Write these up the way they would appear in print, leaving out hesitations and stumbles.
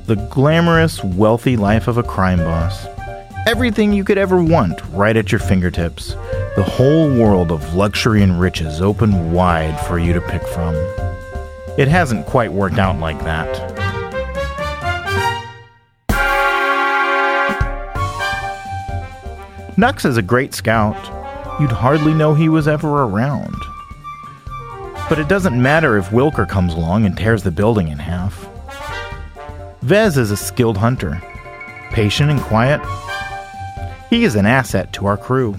The glamorous, wealthy life of a crime boss. Everything you could ever want right at your fingertips. The whole world of luxury and riches open wide for you to pick from. It hasn't quite worked out like that. Nux is a great scout. You'd hardly know he was ever around. But it doesn't matter if Wilker comes along and tears the building in half. Vez is a skilled hunter, patient and quiet. He is an asset to our crew.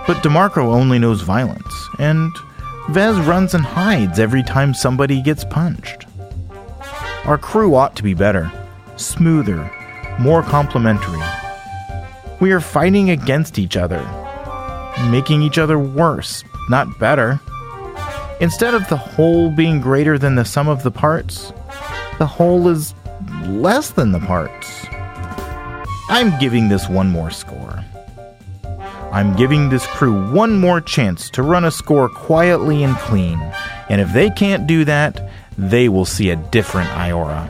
But DeMarco only knows violence, and Vez runs and hides every time somebody gets punched. Our crew ought to be better, smoother, more complimentary. We are fighting against each other, making each other worse, not better. Instead of the whole being greater than the sum of the parts, the whole is less than the parts. I'm giving this one more score. I'm giving this crew one more chance to run a score quietly and clean, and if they can't do that, they will see a different Iora.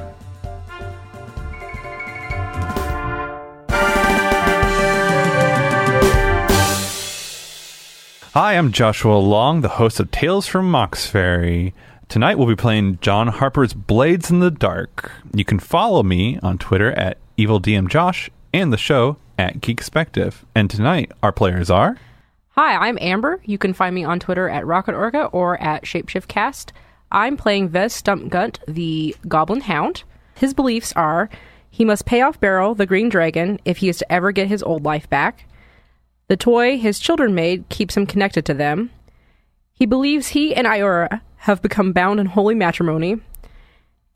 Hi, I'm Joshua Long, the host of Tales from Mox Ferry. Tonight we'll be playing John Harper's Blades in the Dark. You can follow me on Twitter at EvilDMJosh and the show at Geekspective. And tonight our players are... Hi, I'm Amber. You can find me on Twitter at Rocket Orca or at ShapeshiftCast. I'm playing Vez Stumpgunt, the Goblin Hound. His beliefs are he must pay off Beryl, the Green Dragon, if he is to ever get his old life back. The toy his children made keeps him connected to them. He believes he and Iora have become bound in holy matrimony.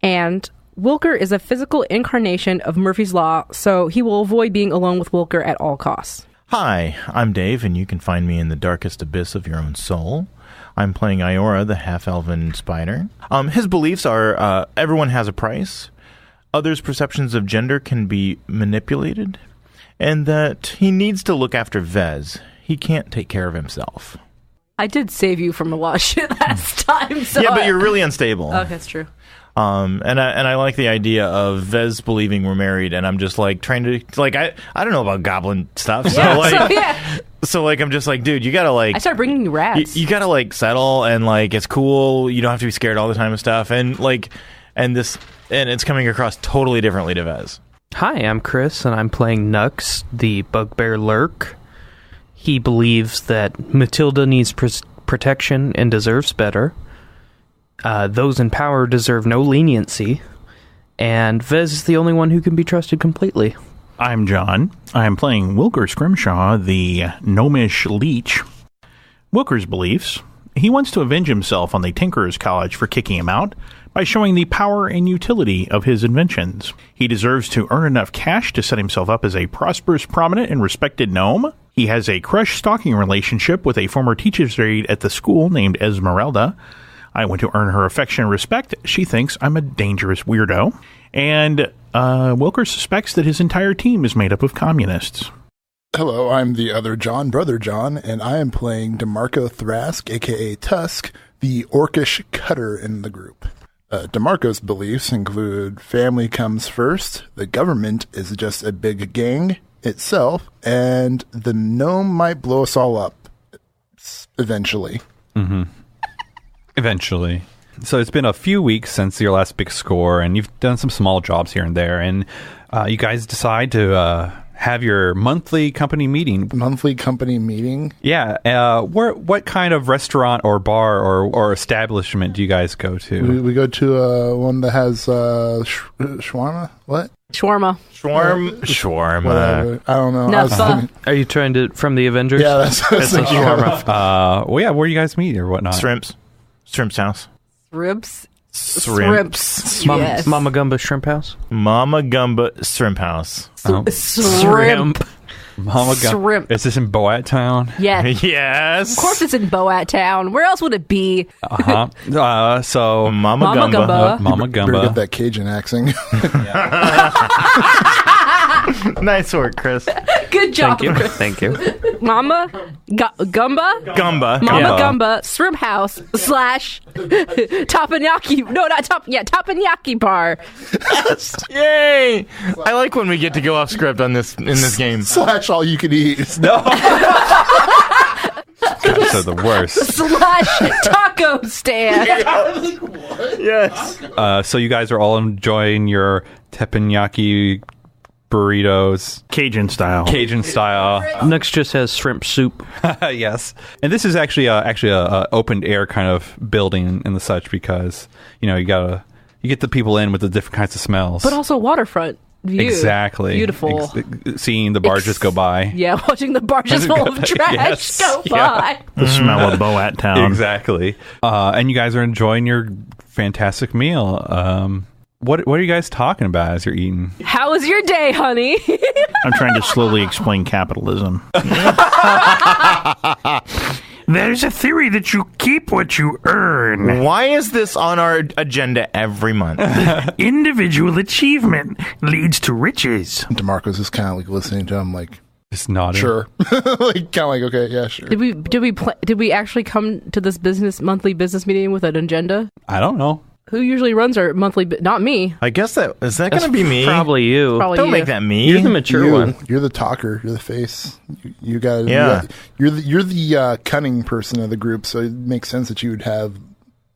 And Wilker is a physical incarnation of Murphy's Law, so he will avoid being alone with Wilker at all costs. Hi, I'm Dave, and you can find me in the darkest abyss of your own soul. I'm playing Iora, the half-elven spider. His beliefs are everyone has a price, others' perceptions of gender can be manipulated, and that he needs to look after Vez. He can't take care of himself. I did save you from a lot of shit last time. So yeah, but you're really unstable. Oh, that's true. And I like the idea of Vez believing we're married, and I'm just like trying to like I don't know about goblin stuff, so so I'm just like, dude, you gotta like I started bringing you rats. You gotta like settle, and like it's cool. You don't have to be scared all the time of stuff, and like and it's coming across totally differently to Vez. Hi, I'm Chris, and I'm playing Nux, the Bugbear Lurk. He believes that Matilda needs protection and deserves better. Those in power deserve no leniency. And Vez is the only one who can be trusted completely. I'm John. I'm playing Wilker Scrimshaw, the gnomish leech. Wilker's beliefs: he wants to avenge himself on the Tinkerers College for kicking him out by showing the power and utility of his inventions. He deserves to earn enough cash to set himself up as a prosperous, prominent, and respected gnome. He has a crush-stalking relationship with a former teacher's aide at the school named Esmeralda. I want to earn her affection and respect. She thinks I'm a dangerous weirdo. And Wilker suspects that his entire team is made up of communists. Hello, I'm the other John, Brother John, and I am playing DeMarco Thrask, a.k.a. Tusk, the orcish cutter in the group. DeMarco's beliefs include family comes first, the government is just a big gang itself, and the gnome might blow us all up eventually. Mm-hmm. Eventually. So it's been a few weeks since your last big score, and you've done some small jobs here and there, and you guys decide to have your monthly company meeting. Monthly company meeting? Yeah. What kind of restaurant or bar or establishment do you guys go to? We go to one that has shawarma? What? Shawarma. Shawarma. I don't know. Are you trying to, from the Avengers? Yeah, that's what I was thinking. Well, yeah, where do you guys meet or whatnot? Shrimp's house. Shrimps. Yes. Mama Gumba Shrimp House? Mama Gumba Shrimp House. Shrimp. Mama Gumba. Shrimp. Is this in Boat Town? Yeah. Yes. Of course it's in Boat Town. Where else would it be? So Mama Gumba. Mama Gumba. Get that Cajun accent. Nice work, Chris. Good job, Thank you. Chris. Thank you. Mama Gumba? Gumba. Mama Yeah. Gumba Shrimp House / Tapenaki. No, not Tapenaki Bar. Yay! I like when we get to go off script on this in this game. / all you can eat. Guys are the worst. / taco stand. Yes. So you guys are all enjoying your teppanyaki burritos, Cajun style. Cajun style. Nux just has shrimp soup. Yes, and this is actually a open air kind of building and the such because you get the people in with the different kinds of smells. But also waterfront view. Exactly. Beautiful. Seeing the barges go by. Yeah, watching the barges full of trash Yes. go Yeah. by. The smell of Boat Town. Exactly. And you guys are enjoying your fantastic meal. What are you guys talking about as you're eating? How was your day, honey? I'm trying to slowly explain capitalism. There's a theory that you keep what you earn. Why is this on our agenda every month? Individual achievement leads to riches. DeMarcus is kind of like listening to him, like, Just nodding. sure. Like, kind of like, okay, yeah, sure. Did we actually come to this monthly business meeting with an agenda? I don't know. Who usually runs our monthly? Not me. I guess is that going to be me? Probably you. Probably Don't you. make that me. You're the mature one. You're the talker. You're the face. You got. Yeah. You're the cunning person of the group. So it makes sense that you would have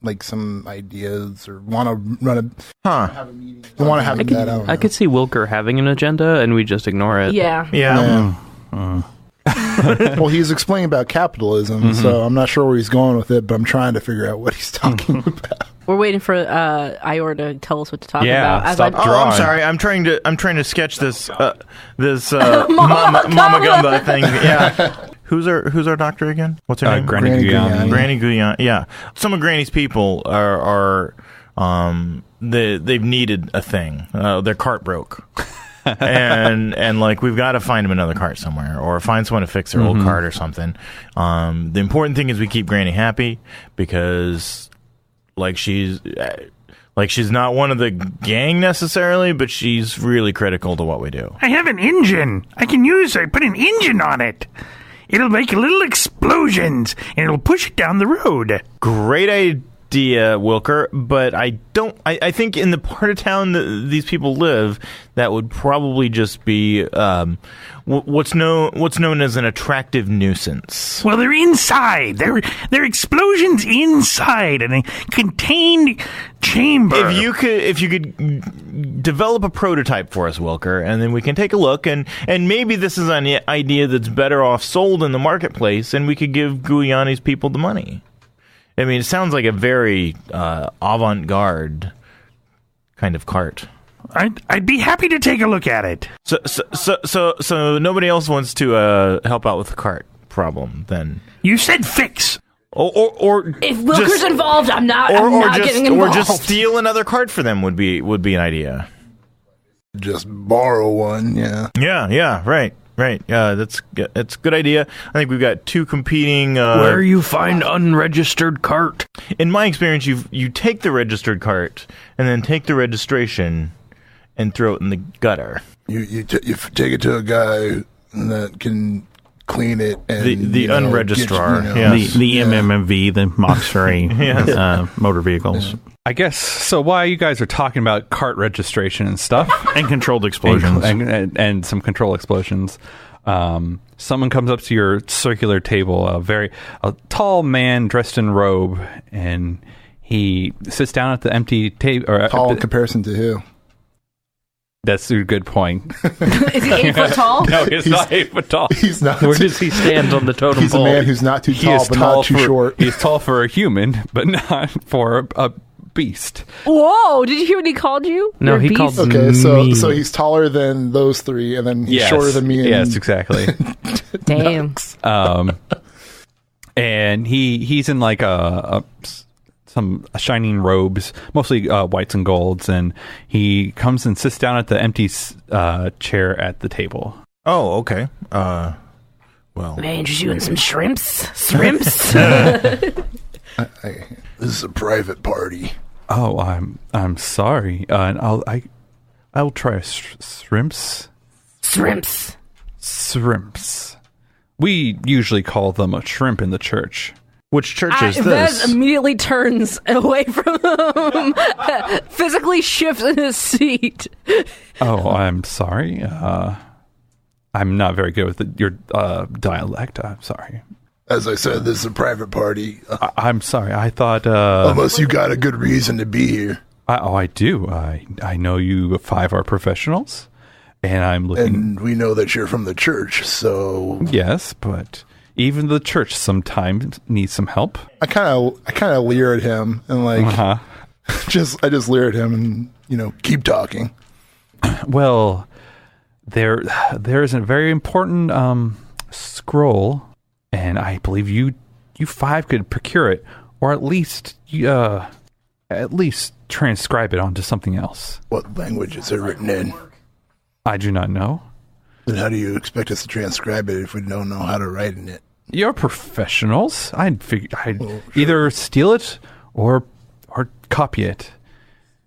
like some ideas or want to run a. Huh? You want to have that. I don't know. I could see Wilker having an agenda, and we just ignore it. Yeah. Yeah. Well, he's explaining about capitalism, so I'm not sure where he's going with it, but I'm trying to figure out what he's talking about. We're waiting for Ior to tell us what to talk Yeah, about. stop Oh, drawing. I'm sorry. I'm trying to sketch this Mama Gumba thing. Yeah. Who's our doctor again? What's her name? Granny Granny Guyan. Guyan. Granny Guyan. Yeah. Some of Granny's people are they've needed a thing. Their cart broke. and like we've got to find them another cart somewhere or find someone to fix their old cart or something. The important thing is we keep Granny happy because like she's not one of the gang necessarily, but she's really critical to what we do. I have an engine. I put an engine on it. It'll make little explosions, and it'll push it down the road. Great idea, Wilker, but I think in the part of town that these people live, that would probably just be what's known as an attractive nuisance. Well, they're inside. They're explosions inside in a contained chamber. If you could develop a prototype for us, Wilker, and then we can take a look, and maybe this is an idea that's better off sold in the marketplace, and we could give Guyani's people the money. I mean, it sounds like a very avant-garde kind of cart. I'd be happy to take a look at it. So nobody else wants to help out with the cart problem, then? You said fix. Or If Wilker's involved, I'm not getting or involved. just steal another cart for them would be an idea. Just borrow one, yeah. Yeah, right. Yeah, that's a good idea. I think we've got two competing. Where you find unregistered cart? In my experience, you take the registered cart and then take the registration and throw it in the gutter. You take it to a guy that can clean it and The unregistrar, get, yes. The MMV, the Mox Ferry Yes. motor vehicles. I guess so. While you guys are talking about cart registration and stuff, And controlled explosions. and some control explosions, someone comes up to your circular table, a tall man dressed in robe, and he sits down at the empty table. Tall in comparison to who? That's a good point. Is he 8 foot tall? No, he's not 8 foot tall. He's not. Where does he stand on the totem He's a pole? man who's not too He tall, is but tall not too for, short. He's tall for a human, but not for a beast. Whoa! Did you hear what he called you? No, You're a he beast? called- Okay, Me. so he's taller than those three, and then he's shorter than me. And Yes, exactly. Damn. And he's in like some shining robes, mostly whites and golds, and he comes and sits down at the empty chair at the table. Oh, okay. Well, May I interest you in some shrimps? Shrimps? This is a private party. Oh, I'm sorry. And I'll try shrimps. Shrimps. Shrimps. We usually call them a shrimp in the church. Which church is Vez this? immediately turns away from him, physically shifts in his seat. Oh, I'm sorry. I'm not very good with your dialect. I'm sorry. As I said, this is a private party. I'm sorry. I thought... Unless you got a good reason to be here. I do. I know you 5 are professionals, and I'm looking... And we know that you're from the church, so... Yes, but even the church sometimes needs some help. I kind of leer at him and like... Uh-huh. I just leer at him and, keep talking. Well, there is a very important scroll, and I believe you 5 could procure it, or at least transcribe it onto something else. What language is it written in? I do not know. Then how do you expect us to transcribe it if we don't know how to write in it? You're professionals. I'd either steal it or copy it.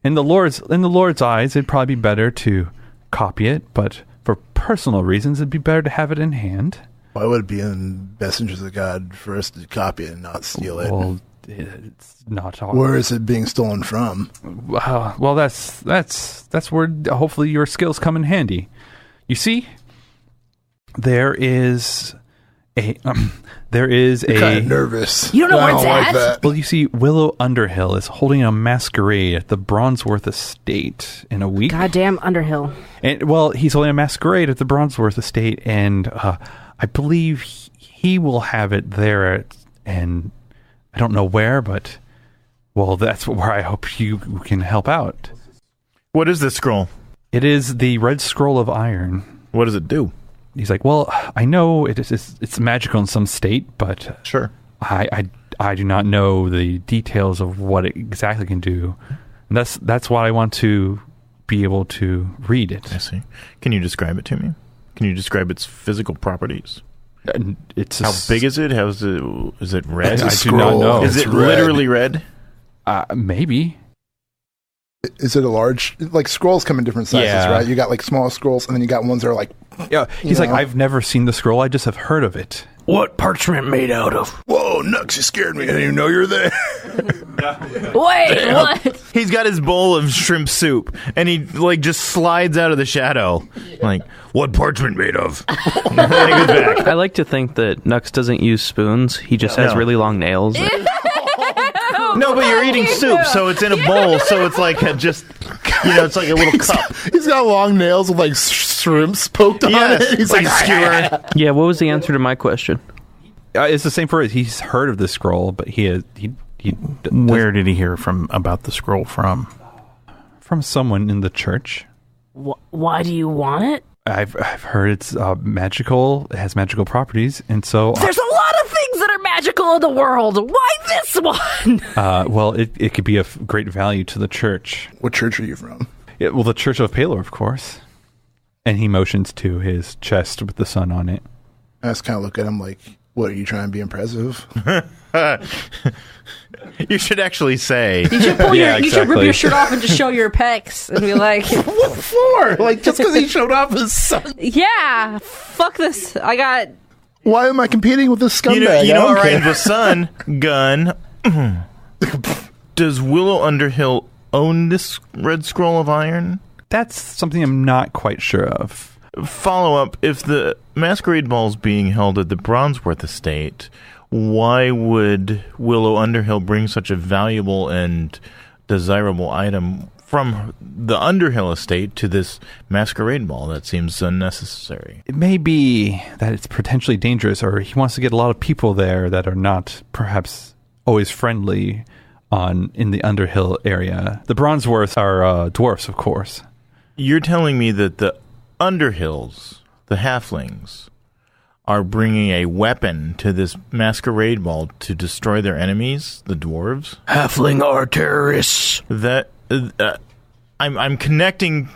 In the Lord's eyes, it'd probably be better to copy it, but for personal reasons, it'd be better to have it in hand. Why would it be in the best interest of God for us to copy it and not steal it? Well, it's not all. Where is it being stolen from? Well, that's where hopefully your skills come in handy. You see, there is a Kind of nervous. You don't know I where don't it's like at? that. Well, you see, Willow Underhill is holding a masquerade at the Bronzeworth estate in a week. Goddamn Underhill. And well, he's holding a masquerade at the Bronzeworth estate, and I believe he will have it there and I don't know where, but well, that's where I hope you can help out. What is this scroll? It is the Red Scroll of Iron. What does it do? He's like, well, I know it's magical in some state, but Sure. I do not know the details of what it exactly can do. And that's why I want to be able to read it. I see. Can you describe it to me? Can you describe its physical properties? It's How big is it? Is it red? I do not know. Is it It's red. literally red? Maybe. Is it a large... Like, scrolls come in different sizes, Yeah. right? You got, like, small scrolls, and then you got ones that are, like... Yeah, he's like, know? I've never seen the scroll. I just have heard of it. What parchment made out of? Whoa, Nux, you scared me. I didn't even know you were there. Wait, what? He's got his bowl of shrimp soup, and he just slides out of the shadow. Like, what parchment made of? And then he goes back. I like to think that Nux doesn't use spoons. He just has No. really long nails. No, but you're eating soup, so it's in a bowl, so it's like it's like a little cup. He's got long nails with, like, shrimps poked on Yes, it. He's like a skewer. Yeah, what was the answer to my question? It's the same for it. He's heard of the scroll, but Where did he hear about the scroll from? from someone in the church. Why do you want it? I've heard it's magical. It has magical properties, and so There's a lot of things that are magical in the world. Why this one? well, it could be of great value to the church. What church are you from? Yeah, well, the Church of Palor, of course. And he motions to his chest with the sun on it. I just kind of look at him like, what, are you trying to be impressive? You should actually say. You should pull Yeah, you should rip exactly. your shirt off and just show your pecs and be like, What for? Like, just because he showed off his son? yeah, fuck this. I got Why am I competing with this scumbag? You know I what don't rhymes care. with sun? Gun. Does Willow Underhill own this Red Scroll of Iron? That's something I'm not quite sure of. Follow up, if the masquerade ball is being held at the Bronzeworth estate, why would Willow Underhill bring such a valuable and desirable item from the Underhill estate to this masquerade ball? That seems unnecessary. It may be that it's potentially dangerous, or he wants to get a lot of people there that are not perhaps always friendly in the Underhill area. The Bronzeworths are dwarfs, of course. You're telling me that the Underhills, the halflings, are bringing a weapon to this masquerade ball to destroy their enemies, the dwarves? Halfling are terrorists. That I'm connecting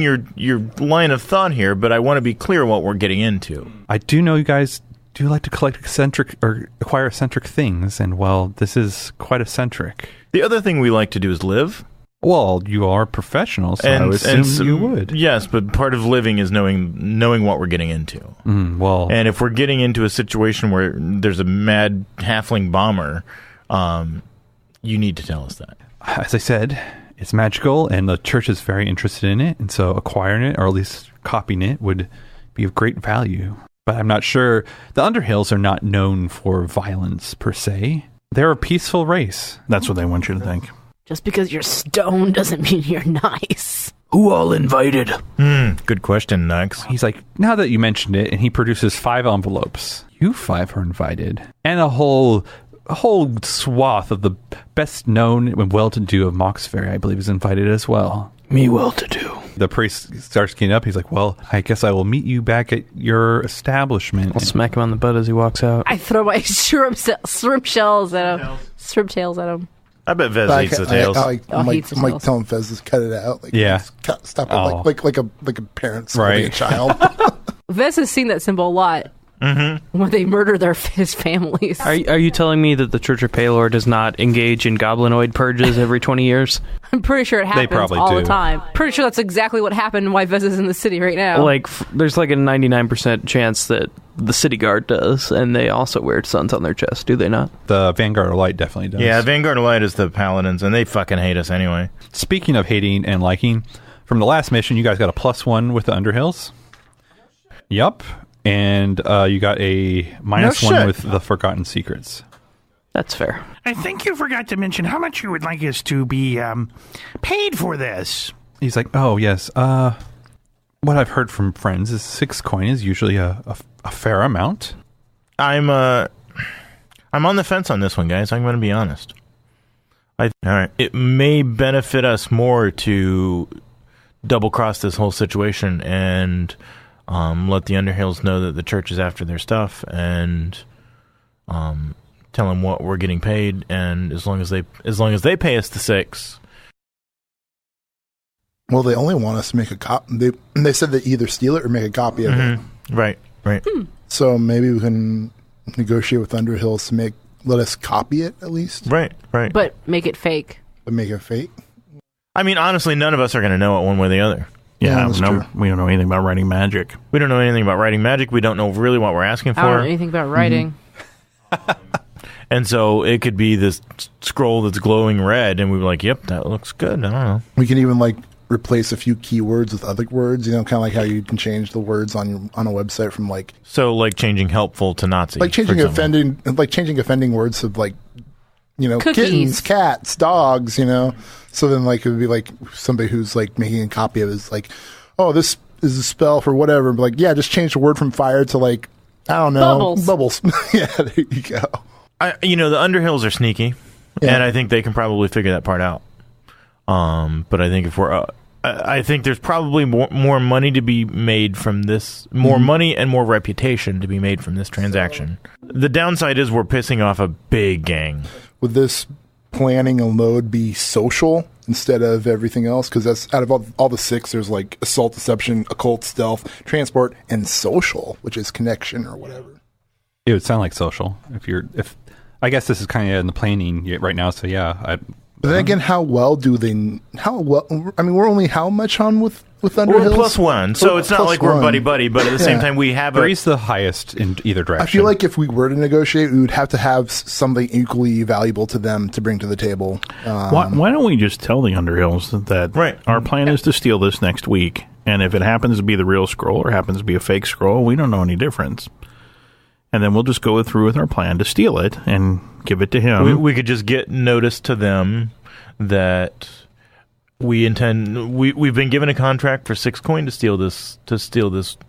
your line of thought here, but I want to be clear what we're getting into. I do know you guys do like to collect acquire eccentric things, and well, this is quite eccentric. The other thing we like to do is live. Well, you are professionals, so I would assume you would. Yes, but part of living is knowing what we're getting into. Well, and if we're getting into a situation where there's a mad halfling bomber, you need to tell us that. As I said, it's magical, and the church is very interested in it, and so acquiring it, or at least copying it, would be of great value. But I'm not sure. The Underhills are not known for violence, per se. They're a peaceful race. That's what they want you to think. Just because you're stoned doesn't mean you're nice. Who all invited? Good question, Nux. He's like, now that you mentioned it, and he produces 5 envelopes. You 5 are invited. And a whole swath of the best known and well-to-do of Moxferry, I believe, is invited as well. Me well-to-do. The priest starts getting up. He's like, well, I guess I will meet you back at your establishment. I'll smack him on the butt as he walks out. I throw my shrimp shells at him. Shrimp tails at him. I bet Vez hates the tails. I'm like telling Fez to cut it out. Like, yeah. Stop it. Like a parent scolding a child. Vez has seen that symbol a lot. Mm-hmm. When they murder his families. Are you telling me that the Church of Palor does not engage in goblinoid purges every 20 years? I'm pretty sure it happens all the time. Pretty sure that's exactly what happened and why Vez is in the city right now. Like, there's like a 99% chance that the city guard does, and they also wear suns on their chest, do they not? The Vanguard of Light definitely does. Yeah, Vanguard of Light is the paladins, and they fucking hate us anyway. Speaking of hating and liking, from the last mission, you guys got a +1 with the Underhills. Yup. And you got a -1 with the Forgotten Secrets. That's fair. I think you forgot to mention how much you would like us to be paid for this. He's like, oh, yes. What I've heard from friends is 6 coin is usually a fair amount. I'm on the fence on this one, guys. I'm going to be honest. All right. It may benefit us more to double-cross this whole situation and... let the Underhills know that the church is after their stuff, and tell them what we're getting paid. And as long as they pay us the 6. Well, they only want us to make a copy. They said they either steal it or make a copy of it. Right. So maybe we can negotiate with Underhills to let us copy it at least. Right. But make it fake. But make it fake. I mean, honestly, none of us are going to know it one way or the other. Yeah, we don't know anything about writing magic. We don't know anything about writing magic. We don't know really what we're asking for. I don't know anything about writing. And so it could be this scroll that's glowing red, and we were like, yep, that looks good. I don't know. We can even replace a few keywords with other words, kind of like how you can change the words on a website from So changing helpful to Nazi. Changing offending words to Cookies. Kittens, cats, dogs, So then it would be somebody who's making a copy of it is oh, this is a spell for whatever. But yeah, just change the word from fire to I don't know. Bubbles. Yeah, there you go. The Underhills are sneaky, and I think they can probably figure that part out. But I think I think there's probably more money to be made from this, more money and more reputation to be made from this transaction. The downside is we're pissing off a big gang. Would this planning and load be social instead of everything else? Because that's out of all the 6, there's assault, deception, occult, stealth, transport, and social, which is connection or whatever. It would sound like social. If I guess this is kind of in the planning right now, so yeah. But then again, how well? I mean, we're only how much on with Underhills? We're +1, so it's not like we're buddy-buddy, but at the same time, we have 3's the highest in either direction. I feel like if we were to negotiate, we would have to have something equally valuable to them to bring to the table. Why don't we just tell the Underhills that our plan is to steal this next week, and if it happens to be the real scroll or happens to be a fake scroll, we don't know any difference. And then we'll just go through with our plan to steal it and give it to him. We could just get notice to them that we intend. We've been given a contract for 6 coin to steal this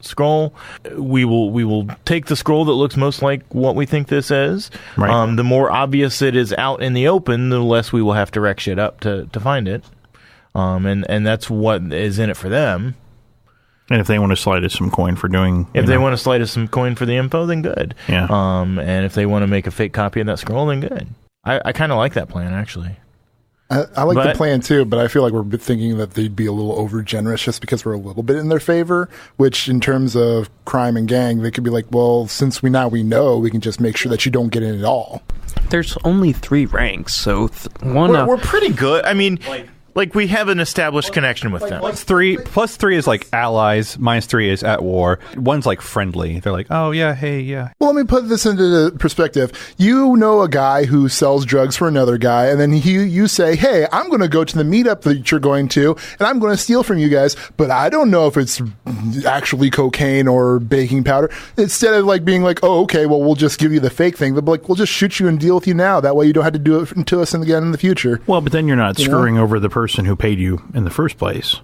scroll. We will take the scroll that looks most like what we think this is. Right. The more obvious it is out in the open, the less we will have to wreck shit up to find it. And that's what is in it for them. And if they want to slide us some coin for doing... They want to slide us some coin for the info, then good. Yeah. And if they want to make a fake copy of that scroll, then good. I kind of like that plan, actually. I like the plan, too, but I feel like we're thinking that they'd be a little over-generous just because we're a little bit in their favor, which in terms of crime and gang, they could be like, well, since we know, we can just make sure that you don't get in at all. There's only 3 ranks, so we're pretty good. I mean... Like, we have an established connection with them. Plus three is like allies. -3 is at war. One's like friendly. They're like, oh yeah, hey, yeah. Well, let me put this into perspective. You know a guy who sells drugs for another guy, and then you say, hey, I'm going to go to the meetup that you're going to, and I'm going to steal from you guys, but I don't know if it's actually cocaine or baking powder. Instead of like being like, oh, okay, well, we'll just give you the fake thing. They'll be like, we'll just shoot you and deal with you now. That way you don't have to do it to us again in the future. Well, but then you're not screwing over the person who paid you in the first place.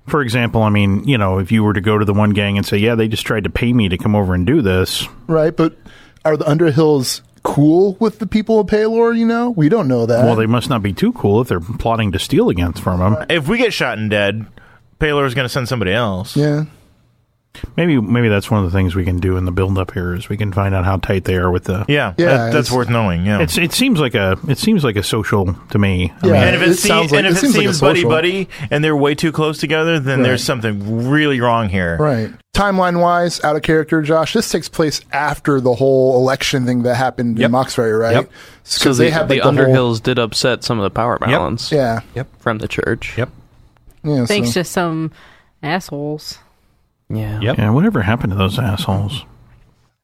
For example, I mean, if you were to go to the one gang and say, yeah, they just tried to pay me to come over and do this. Right, but are the Underhills cool with the people of Paylor, We don't know that. Well, they must not be too cool if they're plotting to steal against from them. If we get shot and dead, Paylor is going to send somebody else. Yeah. Maybe that's one of the things we can do in the build-up here is we can find out how tight they are with the. Yeah, that's worth knowing. Yeah, it seems like a social to me. Yeah, and if it seems like buddy, and they're way too close together, then there's something really wrong here. Right. Timeline-wise, out of character, Josh, this takes place after the whole election thing that happened in Moxbury, right? Yep. So the Underhills did upset some of the power balance. Yeah. Yep. From the church. Yep. Yeah, Thanks to some assholes. Yeah. Yep. Yeah. Whatever happened to those assholes?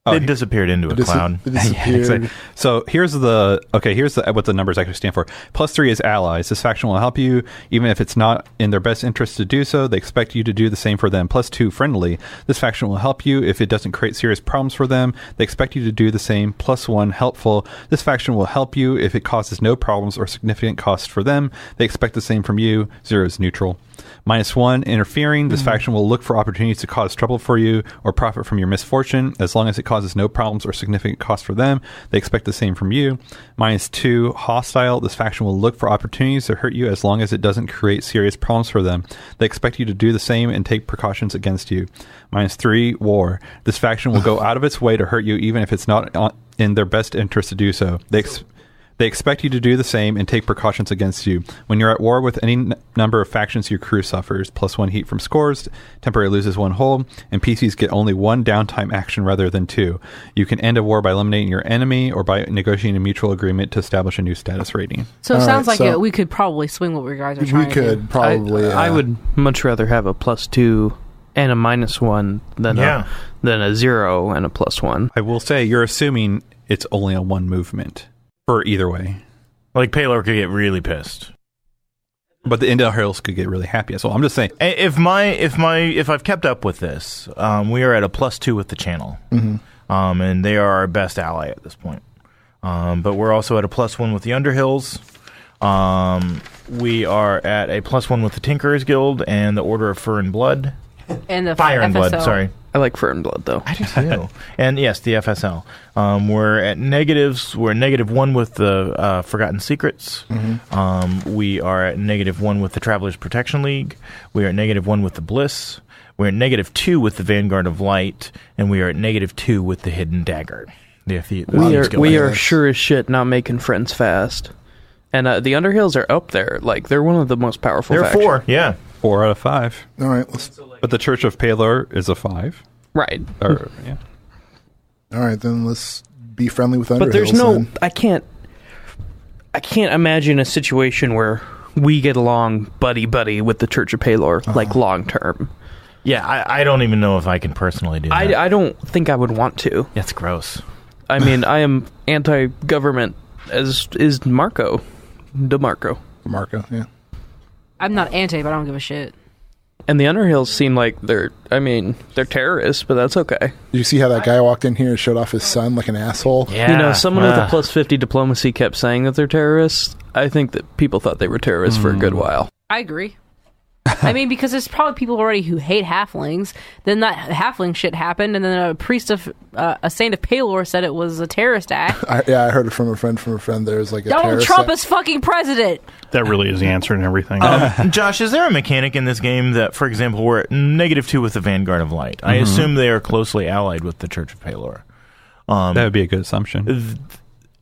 They disappeared into a cloud. They disappeared. Yeah, so here's what the numbers actually stand for. +3 is allies. This faction will help you even if it's not in their best interest to do so. They expect you to do the same for them. +2 friendly. This faction will help you if it doesn't create serious problems for them. They expect you to do the same. +1 helpful. This faction will help you if it causes no problems or significant costs for them. They expect the same from you. 0 is neutral. -1 interfering. This faction will look for opportunities to cause trouble for you or profit from your misfortune as long as it causes no problems or significant cost for them. They expect the same from you. -2 hostile. This faction will look for opportunities to hurt you as long as it doesn't create serious problems for them. They expect you to do the same and take precautions against you. -3 war. This faction will go out of its way to hurt you even if it's not in their best interest to do so. They expect you to do the same and take precautions against you. When you're at war with any number of factions, your crew suffers. +1 heat from scores, temporary loses 1 hull, and PCs get only 1 downtime action rather than 2. You can end a war by eliminating your enemy or by negotiating a mutual agreement to establish a new status rating. So it sounds like we could probably swing what we guys are trying to do. We could probably. I would much rather have a +2 and a -1 than a 0 and a +1. I will say you're assuming it's only a 1 movement. For either way. Like, Paylor could get really pissed. But the Underhills could get really happy as well. I'm just saying. If I've kept up with this, we are at a +2 with the channel. Mm-hmm. And they are our best ally at this point. But we're also at a +1 with the Underhills. We are at a +1 with the Tinkerers Guild and the Order of Fur and Blood. And the Fire and Blood, sorry. I like Fur and Blood, though. I do too. And yes, the FSL. We're at negatives. We're at -1 with the Forgotten Secrets. Mm-hmm. We are at -1 with the Travelers Protection League. We are at -1 with the Bliss. We're at -2 with the Vanguard of Light. And we are at -2 with the Hidden Dagger. We are sure as shit not making friends fast. And the Underhills are up there. Like, they're one of the most powerful factions. 4, yeah. 4 out of 5. All right. But the Church of Paylor is a 5. Right. Yeah. All right, then let's be friendly with Underhills. But there's no... then. I can't imagine a situation where we get along buddy-buddy with the Church of Paylor, like, long-term. Yeah, I don't even know if I can personally do that. I don't think I would want to. That's gross. I mean, I am anti-government, as is DeMarco. DeMarco, yeah. I'm not anti, but I don't give a shit. And the Underhills seem like they're terrorists, but that's okay. Did you see how that guy walked in here and showed off his son like an asshole? Yeah. Someone with a +50 diplomacy kept saying that they're terrorists. I think that people thought they were terrorists for a good while. I agree. I mean, because there's probably people already who hate halflings. Then that halfling shit happened, and then a priest of a saint of Paylor said it was a terrorist act. I heard it from a friend. There's like a Donald Trump is fucking president. That really is the answer and everything. Josh, is there a mechanic in this game that, for example, we're at -2 with the Vanguard of Light? I assume they are closely allied with the Church of Paylor. That would be a good assumption.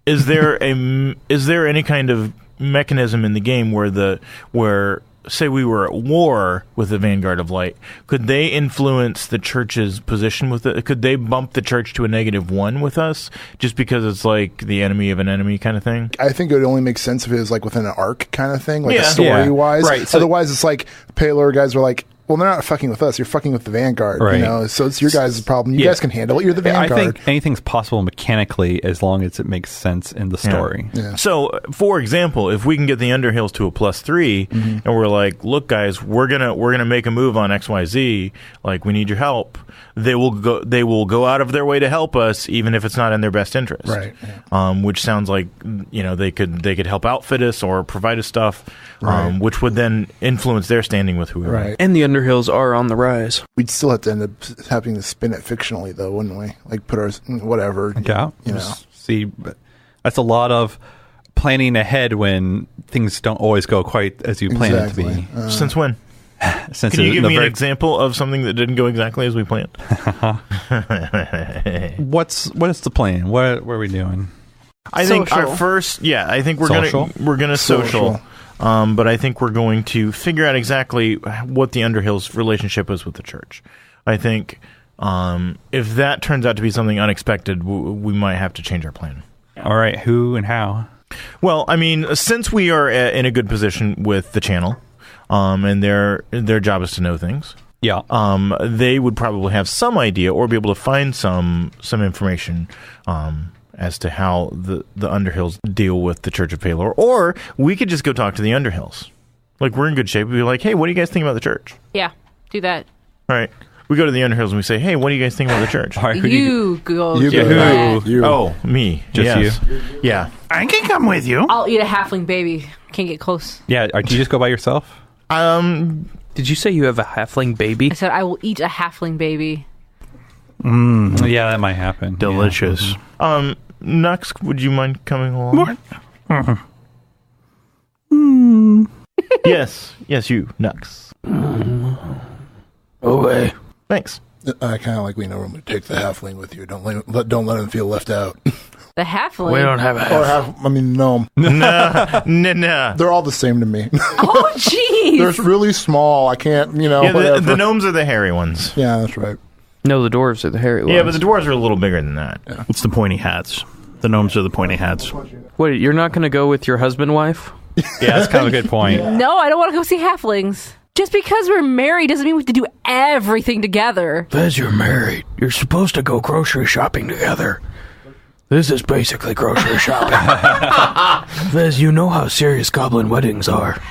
Is there any kind of mechanism in the game where say we were at war with the Vanguard of Light, could they influence the church's position with it? Could they bump the church to a -1 with us just because it's like the enemy of an enemy kind of thing? I think it would only make sense if it was like within an arc kind of thing, like Yeah. story-wise. Right, so- Otherwise, it's like Paylor guys are like, well, they're not fucking with us. You're fucking with the Vanguard, Right. you know? So it's your guys' problem. You Yeah. guys can handle it. You're the I Vanguard. think anything's possible mechanically as long as it makes sense in the story. Yeah. So, for example, if we can get the Underhills to a +3, and we're like, "Look, guys, we're gonna make a move on XYZ. Like, we need your help." They will go out of their way to help us, even if it's not in their best interest. Right. Which sounds like they could help outfit us or provide us stuff, Right. which would then influence their standing with whoever. Right. And the Underhills are on the rise. We'd still have to end up having to spin it fictionally, though, wouldn't we? Like, put our whatever. Yeah. You know. See, that's a lot of planning ahead when things don't always go quite as you plan it to Exactly. be. Since when? Since Can you the- give the me an very- example of something that didn't go exactly as we planned? what is the plan? What are we doing? I think our Social. first, I think Social? we're gonna social. Social. But I think we're going to figure out exactly what the Underhill's relationship is with the church. I think if that turns out to be something unexpected, we might have to change our plan. All right, who and how? Well, I mean, since we are in a good position with the channel, and their job is to know things, Yeah. they would probably have some idea or be able to find some information as to how the Underhills deal with the Church of Paylor. Or we could just go talk to the Underhills. Like, we're in good shape. We'd be like, hey, what do you guys think about the church? Yeah, do that. All right. We go to the Underhills and we say, hey, what do you guys think about the church? All right, who do You go You do go. that. You. Oh, me. Just Yes. Yeah. I can come with you. I'll eat a halfling baby. Can't get close. Yeah, do you just go by yourself? Did you say you have a halfling baby? I said I will eat a halfling baby. Yeah, that might happen. Delicious. Nux, would you mind coming along? Yes. Yes, you, Nux. Okay. Thanks. I kind of like we know when we take the halfling with you. Don't let him feel left out. The halfling. have a Or gnome. Nah. They're all the same to me. Oh, jeez. They're really small. I can't, Yeah, whatever. the gnomes are the hairy ones. Yeah, that's right. No, the dwarves are the hairy ones. Yeah, but the dwarves are a little bigger than that. It's the pointy hats. The gnomes are the pointy hats. Wait, you're not going to go with your husband, wife? Yeah, that's kind of a good point. No, I don't want to go see halflings. Just because we're married doesn't mean we have to do everything together. As you're married, you're supposed to go grocery shopping together. This is basically grocery shopping. Vez, you know how serious goblin weddings are.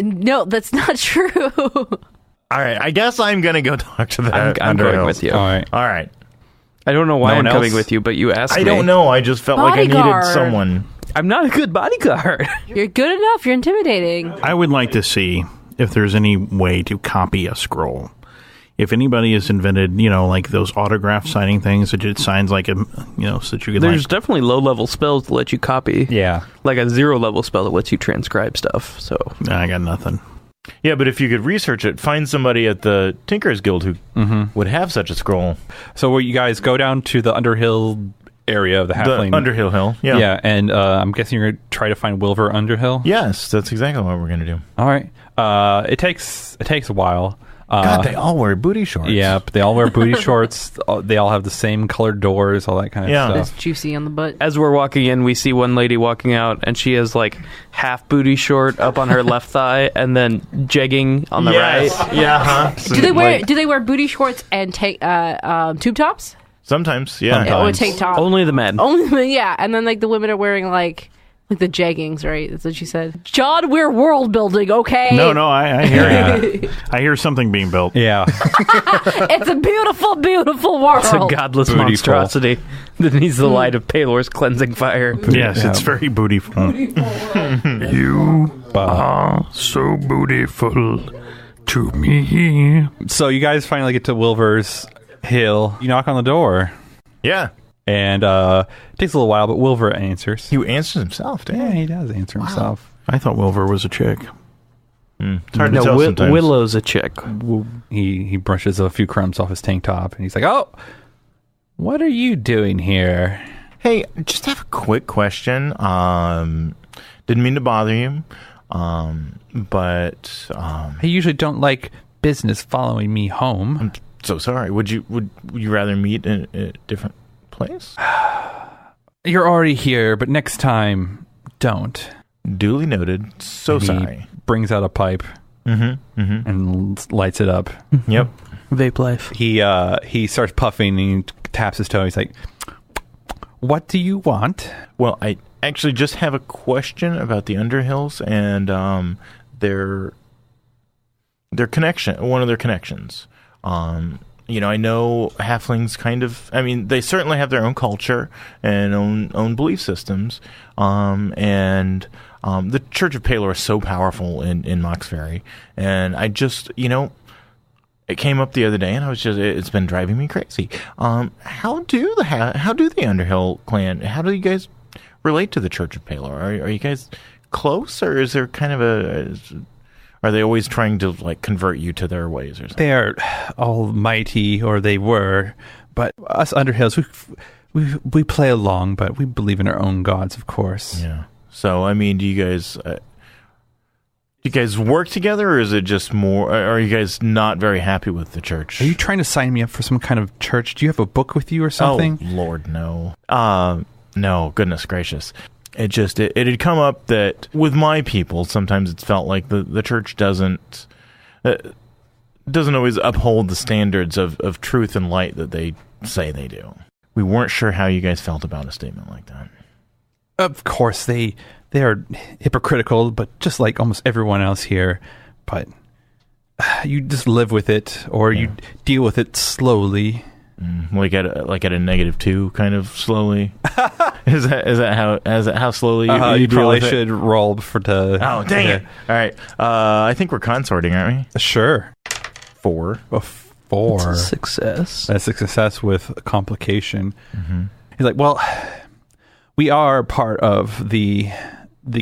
No, that's not true. All right, I guess I'm going to go talk to the I'm going Underhills. with you. All right. All right. I don't know why No I'm one coming else? with you, but you asked I me. don't know. I just felt like I needed Bodyguard. someone. I'm not a good bodyguard. You're good enough. You're intimidating. I would like to see if there's any way to copy a scroll. If anybody has invented, like those autograph signing things that it signs like a, so that you can There's definitely low-level spells that let you copy. Yeah. Like a zero-level spell that lets you transcribe stuff. So I got nothing. Yeah, but if you could research it, find somebody at the Tinker's Guild who would have such a scroll. So will you guys go down to the Underhill area of the The Halfling? Underhill Hill. Yeah. Yeah, and I'm guessing you're going to try to find Wilver Underhill? Yes, that's exactly what we're going to do. All right. It takes a while. God, they all wear booty shorts. Yeah, but they all wear booty shorts. They all have the same colored doors, all that kind of Yeah. It's stuff. juicy on the butt. as we're walking in, we see one lady walking out, and she has like half booty short up on her left thigh, and then jegging on the Yes. right. Yeah, huh? Do they wear booty shorts and take tube tops? Sometimes, yeah. Or tank top? Only the men. Only, yeah. And then like the women are wearing like the jeggings, right? That's what she said. John, we're world building, okay? No, I hear you. I hear something being built. Yeah. It's a beautiful, beautiful world. It's a godless Bootyful. monstrosity that needs the light of Paylor's cleansing fire. Yes, it's very bootyful. You are so beautiful to me. So you guys finally get to Wilver's Hill. You knock on the door, Yeah. and it takes a little while, but Wilver answers. He answers himself, damn. Yeah, he does answer himself. I thought Wilver was a chick. It's hard to No, tell sometimes. Willow's a chick. He brushes a few crumbs off his tank top, and he's like, "Oh, what are you doing here?" Hey, just have a quick question. Didn't mean to bother you. But I usually don't like business following me home. I'm so sorry. Would you rather meet in a different place? You're already here, but next time, don't. Duly noted. So And he sorry. brings out a pipe and lights it up. Yep. Vape life. He starts puffing and he taps his toe. He's like, "What do you want?" Well, I actually just have a question about the Underhills and their connection. One of their connections. I know halflings kind of. I mean, they certainly have their own culture and own belief systems. And the Church of Palor is so powerful in Mox Ferry, and I just, it came up the other day, and it's been driving me crazy. How do the Underhill clan? How do you guys relate to the Church of Palor? Are you guys close, or is there kind of are they always trying to convert you to their ways or something? They are almighty, or they were, but us Underhills, we play along, but we believe in our own gods, of course. Yeah. So, I mean, do you guys work together, or is it just more? Are you guys not very happy with the church? Are you trying to sign me up for some kind of church? Do you have a book with you or something? Oh, Lord, no. No, goodness gracious. It had come up that with my people, sometimes it's felt like the church doesn't always uphold the standards of truth and light that they say they do. We weren't sure how you guys felt about a statement like that. Of course, they are hypocritical, but just like almost everyone else here. But you just live with it, or you deal with it slowly. Like at a -2, kind of slowly. Is that how slowly you deal probably with it? should roll to. Oh, dang it! All right, I think we're consorting, aren't we? Sure. 4. A 4. It's a success. That's a success with a complication. He's like, well, we are part of the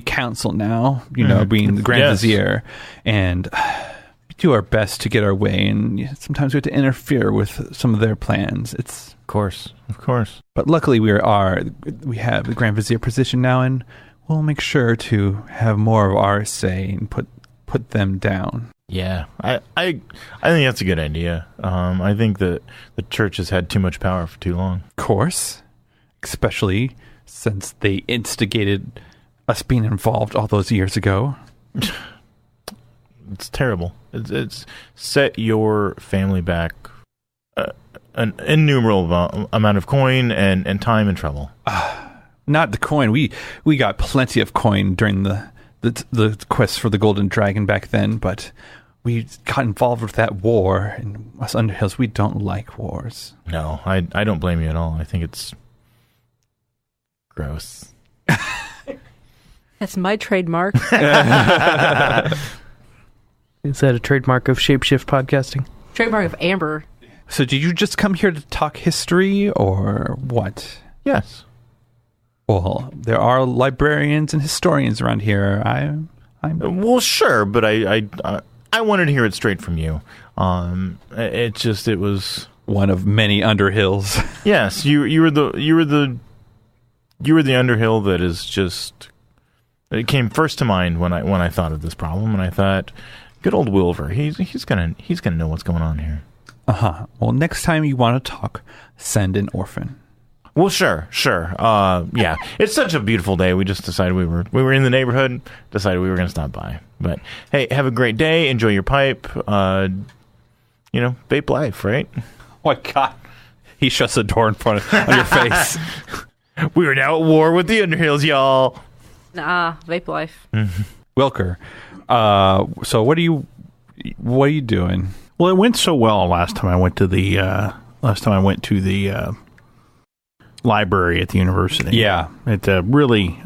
council now, being the Grand Vizier, and we do our best to get our way, and sometimes we have to interfere with some of their plans. It's Of course. But luckily we have the Grand Vizier position now, and we'll make sure to have more of our say and put them down. Yeah, I think that's a good idea. I think that the church has had too much power for too long. Of course, especially since they instigated us being involved all those years ago. It's terrible. It's set your family back an innumerable amount of coin and time and trouble. Not the coin. We got plenty of coin during the quest for the Golden Dragon back then, but we got involved with that war, and us Underhills, we don't like wars. No, I don't blame you at all. I think it's gross. That's my trademark. Is that a trademark of Shapeshift Podcasting? Trademark of Amber. So did you just come here to talk history, or what? Yes. Well, there are librarians and historians around here. I'm Well, sure, but I wanted to hear it straight from you. It was one of many Underhills. Yes, you were the Underhill that is just. It came first to mind when I thought of this problem, and I thought, good old Wilver, he's gonna know what's going on here. Well, next time you want to talk, send an orphan. Well, sure. Yeah, it's such a beautiful day. We just decided we were in the neighborhood, decided we were going to stop by. But hey, have a great day. Enjoy your pipe. Vape life, right? Oh my God! He shuts the door in front of on your face. We are now at war with the Underhills, y'all. Nah, vape life. Wilker, so what are you doing? Well, it went so well last time I went to the library at the university. Yeah. It really,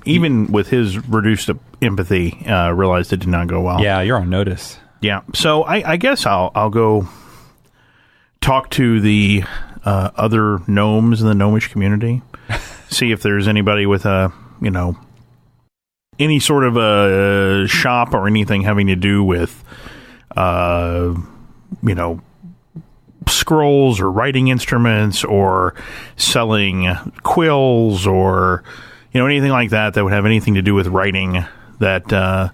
even with his reduced empathy, realized it did not go well. Yeah, you're on notice. Yeah. So I guess I'll go talk to the other gnomes in the gnomish community, see if there's anybody with any sort of a shop or anything having to do with, scrolls or writing instruments or selling quills or anything like that would have anything to do with writing that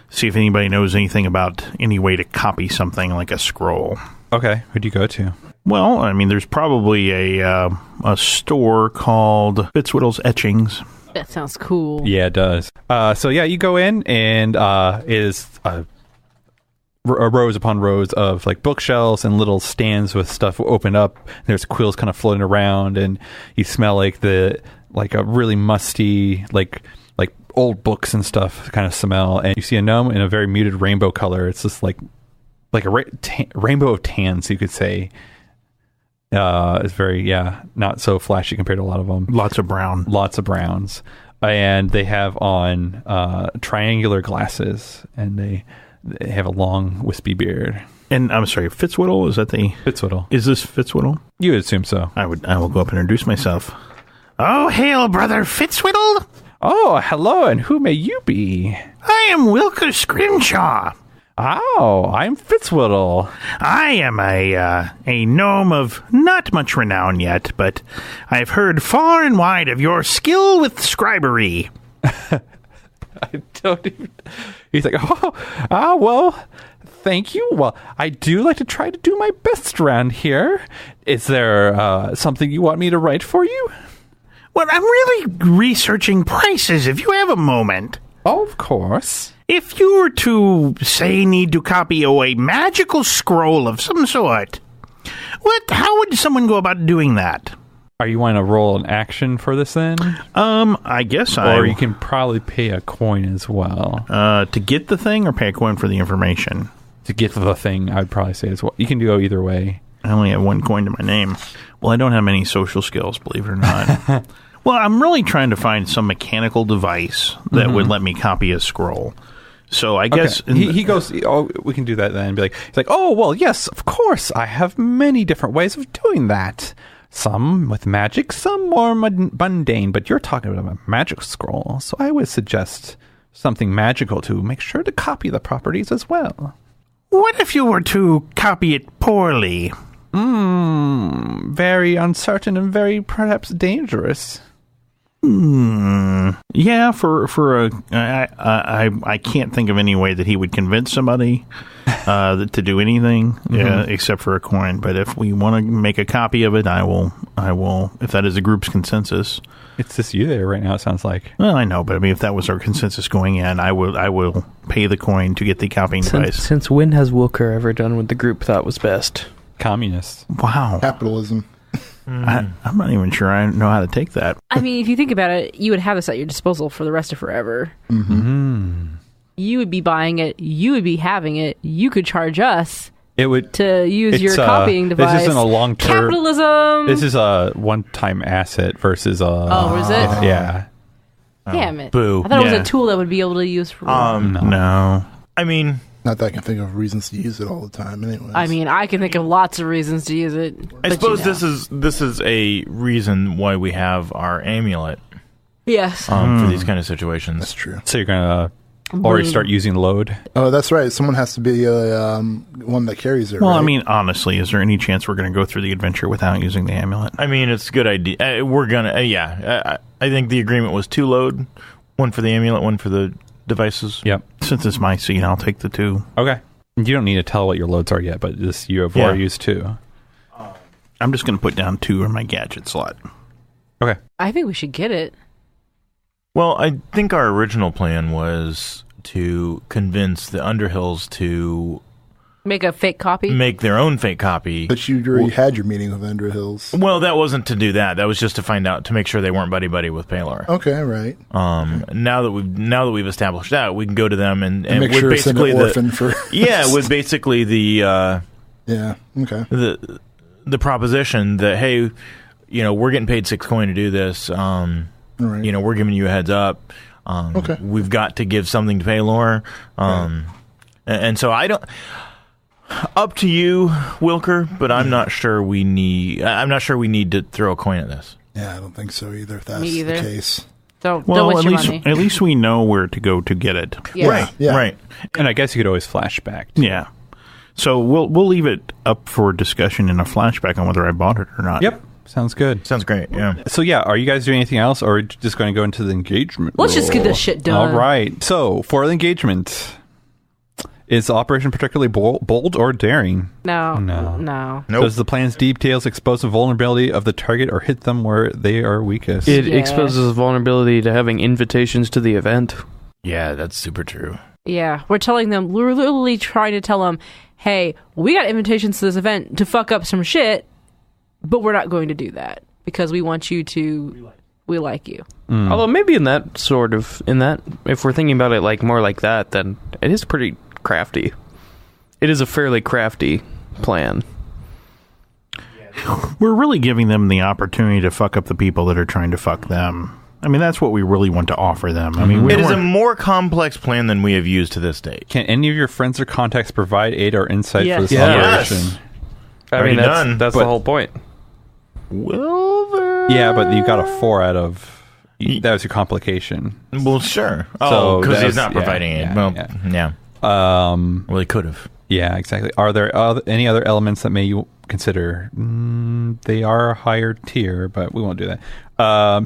see if anybody knows anything about any way to copy something like a scroll. Okay, who'd you go to? Well, I mean, there's probably a store called Fitzwittle's Etchings. That sounds cool. Yeah, it does. So yeah, you go in and is rows upon rows of like bookshelves and little stands with stuff opened up. There's quills kind of floating around, and you smell like a really musty like old books and stuff kind of smell. And you see a gnome in a very muted rainbow color. It's just like a rainbow of tans, you could say. It's very not so flashy compared to a lot of them. Lots of browns, and they have on triangular glasses, and they have a long wispy beard. And I'm sorry, Fitzwittle, is that the Fitzwittle? Is this Fitzwittle? You would assume so. I will go up and introduce myself. Oh, hail, brother Fitzwittle! Oh, hello, and who may you be? I am Wilker Scrimshaw. Oh, I'm Fitzwittle. I am a gnome of not much renown yet, but I've heard far and wide of your skill with scribery. I don't even... He's like, well, thank you. Well, I do like to try to do my best around here. Is there something you want me to write for you? Well, I'm really researching prices, if you have a moment. Oh, of course. If you were to, say, need to copy a magical scroll of some sort, how would someone go about doing that? Are you wanting to roll an action for this then? I guess Or you can probably pay a coin as well. To get the thing or pay a coin for the information? To get the thing, I would probably say as well. You can go either way. I only have one coin to my name. Well, I don't have many social skills, believe it or not. Well, I'm really trying to find some mechanical device that would let me copy a scroll. So I guess... Okay. He goes, we can do that then. He's like, oh, well, yes, of course. I have many different ways of doing that. Some with magic, some more mundane. But you're talking about a magic scroll. So I would suggest something magical to make sure to copy the properties as well. What if you were to copy it poorly? Very uncertain and very perhaps dangerous. Yeah, I can't think of any way that he would convince somebody to do anything except for a coin. But if we want to make a copy of it, I will. If that is the group's consensus. It's just you there right now. It sounds like. Well, I know, but I mean, if that was our consensus going in, I will pay the coin to get the copying device. Since when has Wilker ever done what the group thought was best? Communists. Wow, Capitalism. I'm not even sure I know how to take that. I mean, if you think about it, you would have this at your disposal for the rest of forever. You would be buying it. You would be having it. You could charge us to use your copying device. This isn't a long-term... Capitalism! This is a one-time asset versus a... Oh, is it? Yeah. Damn it. Boo. I thought it was a tool that would be able to use for... No. I mean... Not that I can think of reasons to use it all the time anyways. I mean, I can think of lots of reasons to use it. I suppose this is a reason why we have our amulet. Yes. For these kind of situations. That's true. So you're going to already start using load? Oh, that's right. Someone has to be one that carries it, Well, right? I mean, honestly, is there any chance we're going to go through the adventure without using the amulet? I mean, it's a good idea. We're going to... I think the agreement was 2 load. One for the amulet, one for the devices. Yep. Since it's my seat, I'll take the 2. Okay. You don't need to tell what your loads are yet, but you have already used 2. I'm just going to put down 2 in my gadget slot. Okay. I think we should get it. Well, I think our original plan was to convince the Underhills to... Make a fake copy? Make their own fake copy. But you already had your meeting with Underhills. Well, that wasn't to do that. That was just to find out, to make sure they weren't buddy-buddy with Paylor. Okay, right. Now that we've established that, we can go to them and make with sure basically send an orphan for... with basically the... yeah, okay. The proposition that, hey, we're getting paid 6 coin to do this. Right. We're giving you a heads up. Okay. We've got to give something to Paylor. And so I don't... Up to you, Wilker, but I'm not sure we need to throw a coin at this. Yeah, I don't think so either, if that's Me either. the case. Don't Well, waste at your least money. at least we know where to go to get it. Yeah. Right. Yeah. Right. And I guess you could always flashback. Too. Yeah. So we'll leave it up for discussion in a flashback on whether I bought it or not. Yep. Sounds good. Sounds great. Yeah. So yeah, are you guys doing anything else, or are you just going to go into the engagement? Let's just get role? this shit done. All right. So for the engagement, is the operation particularly bold or daring? No. Nope. Does the plan's details expose the vulnerability of the target or hit them where they are weakest? It Yeah. exposes vulnerability to having invitations to the event. Yeah, that's super true. Yeah, we're literally trying to tell them, hey, we got invitations to this event to fuck up some shit, but we're not going to do that because we want you to, we like you. Although maybe in that, if we're thinking about it like more like that, then it is pretty crafty. It is a fairly crafty plan. We're really giving them the opportunity to fuck up the people that are trying to fuck them. I mean, that's what we really want to offer them. I mean, It is a more complex plan than we have used to this date. Can any of your friends or contacts provide aid or insight for this Yes. operation? I mean, done, that's but- the whole point. Wilver. Yeah, but you got a 4 out of... That was your complication. Well, sure. So Oh, because he's that's- not providing yeah, it. Well, yeah. yeah. Well, he could have. Yeah, exactly. Are there any other elements that may you consider? They are a higher tier, but we won't do that.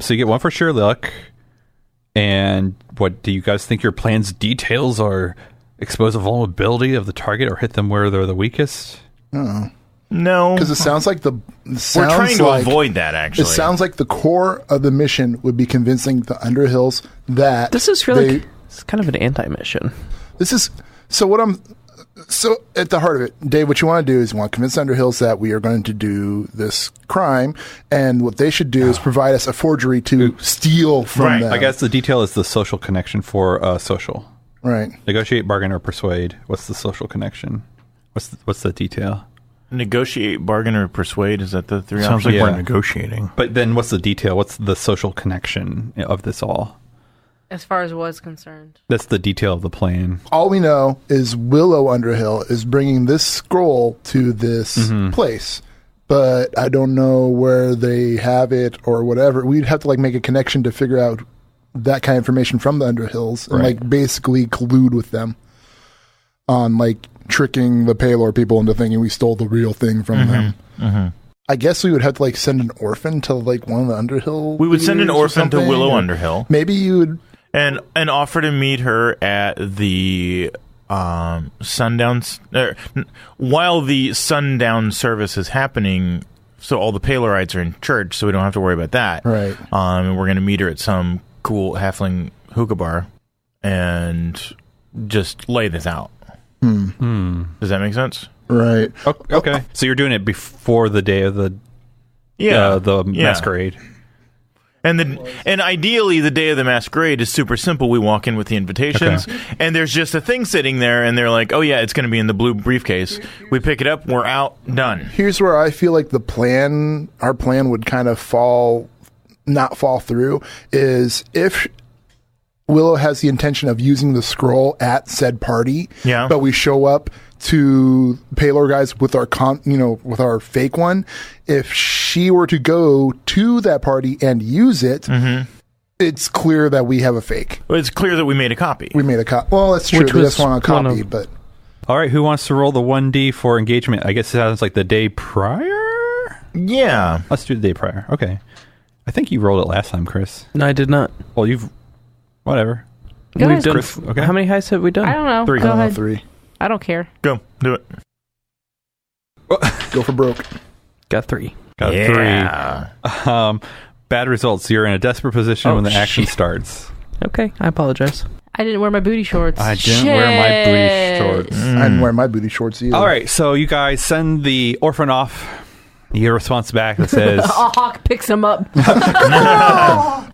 So you get 1 for sure luck. And what do you guys think your plan's details are? Expose the vulnerability of the target or hit them where they're the weakest? No, No. because it sounds like We're trying to avoid that, actually. It sounds like the core of the mission would be convincing the Underhills that This is really it's kind of an anti-mission. So at the heart of it, Dave, what you want to do is you want to convince the Underhills that we are going to do this crime, and what they should do is provide us a forgery to steal from them. I guess the detail is the social connection for social. Right. Negotiate, bargain, or persuade. What's the social connection? What's the detail? Negotiate, bargain, or persuade. Is that the 3 Sounds options? like we're negotiating. But then what's the detail? What's the social connection of this all? As far as was concerned. That's the detail of the plan. All we know is Willow Underhill is bringing this scroll to this place, but I don't know where they have it or whatever. We'd have to like make a connection to figure out that kind of information from the Underhills and like basically collude with them on like tricking the Paylor people into thinking we stole the real thing from them. I guess we would have to like send an orphan to like one of the Underhill. We would send an leaders or orphan to something, Willow or Underhill Maybe you would. and offer to meet her at the sundown while the sundown service is happening. So all the Paylorites are in church, so we don't have to worry about that. Right. And we're going to meet her at some cool halfling hookah bar and just lay this out. Does that make sense? Right. Okay. So you're doing it before the day of the masquerade. And ideally, the day of the masquerade is super simple. We walk in with the invitations, and there's just a thing sitting there, and they're like, "Oh yeah, it's going to be in the blue briefcase." We pick it up, we're out, done. Here's where I feel like our plan would kind of not fall through, is if Willow has the intention of using the scroll at said party, but we show up to Paylor guys with our with our fake one. If she were to go to that party and use it, it's clear that we have a fake. Well, it's clear that we made a copy. We made a copy. Well, that's true. Which We was just want a one copy, of- but All right, who wants to roll the 1D for engagement? I guess it sounds like the day prior? Yeah. Let's do the day prior. Okay. I think you rolled it last time, Chris. No, I did not. Well, whatever. Go We've ahead. done. Chris, okay. How many heists have we done? I don't know. 3. Go ahead. 3. I don't care. Go. Do it. Go for broke. Got 3. Got 3. Bad results. You're in a desperate position when the action starts. Okay, I apologize. I didn't wear my booty shorts. I didn't wear my booty shorts. I didn't wear my booty shorts either. All right, so you guys send the orphan off. You get a response back that says... A hawk picks him up.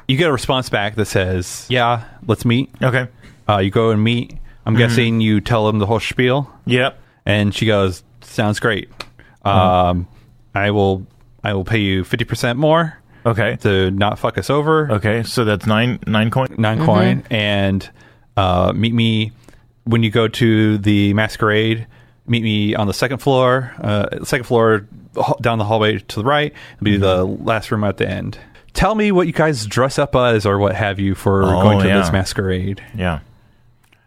You get a response back that says, yeah, let's meet. Okay. You go and meet. I'm guessing you tell them the whole spiel. Yep. And she goes, sounds great. I will pay you 50% more Okay. to not fuck us over. Okay. So that's 9 coin. 9 coin. And meet me when you go to the masquerade. Meet me on the second floor. Down the hallway to the right. It'll be the last room at the end. Tell me what you guys dress up as or what have you for going to this masquerade. Yeah.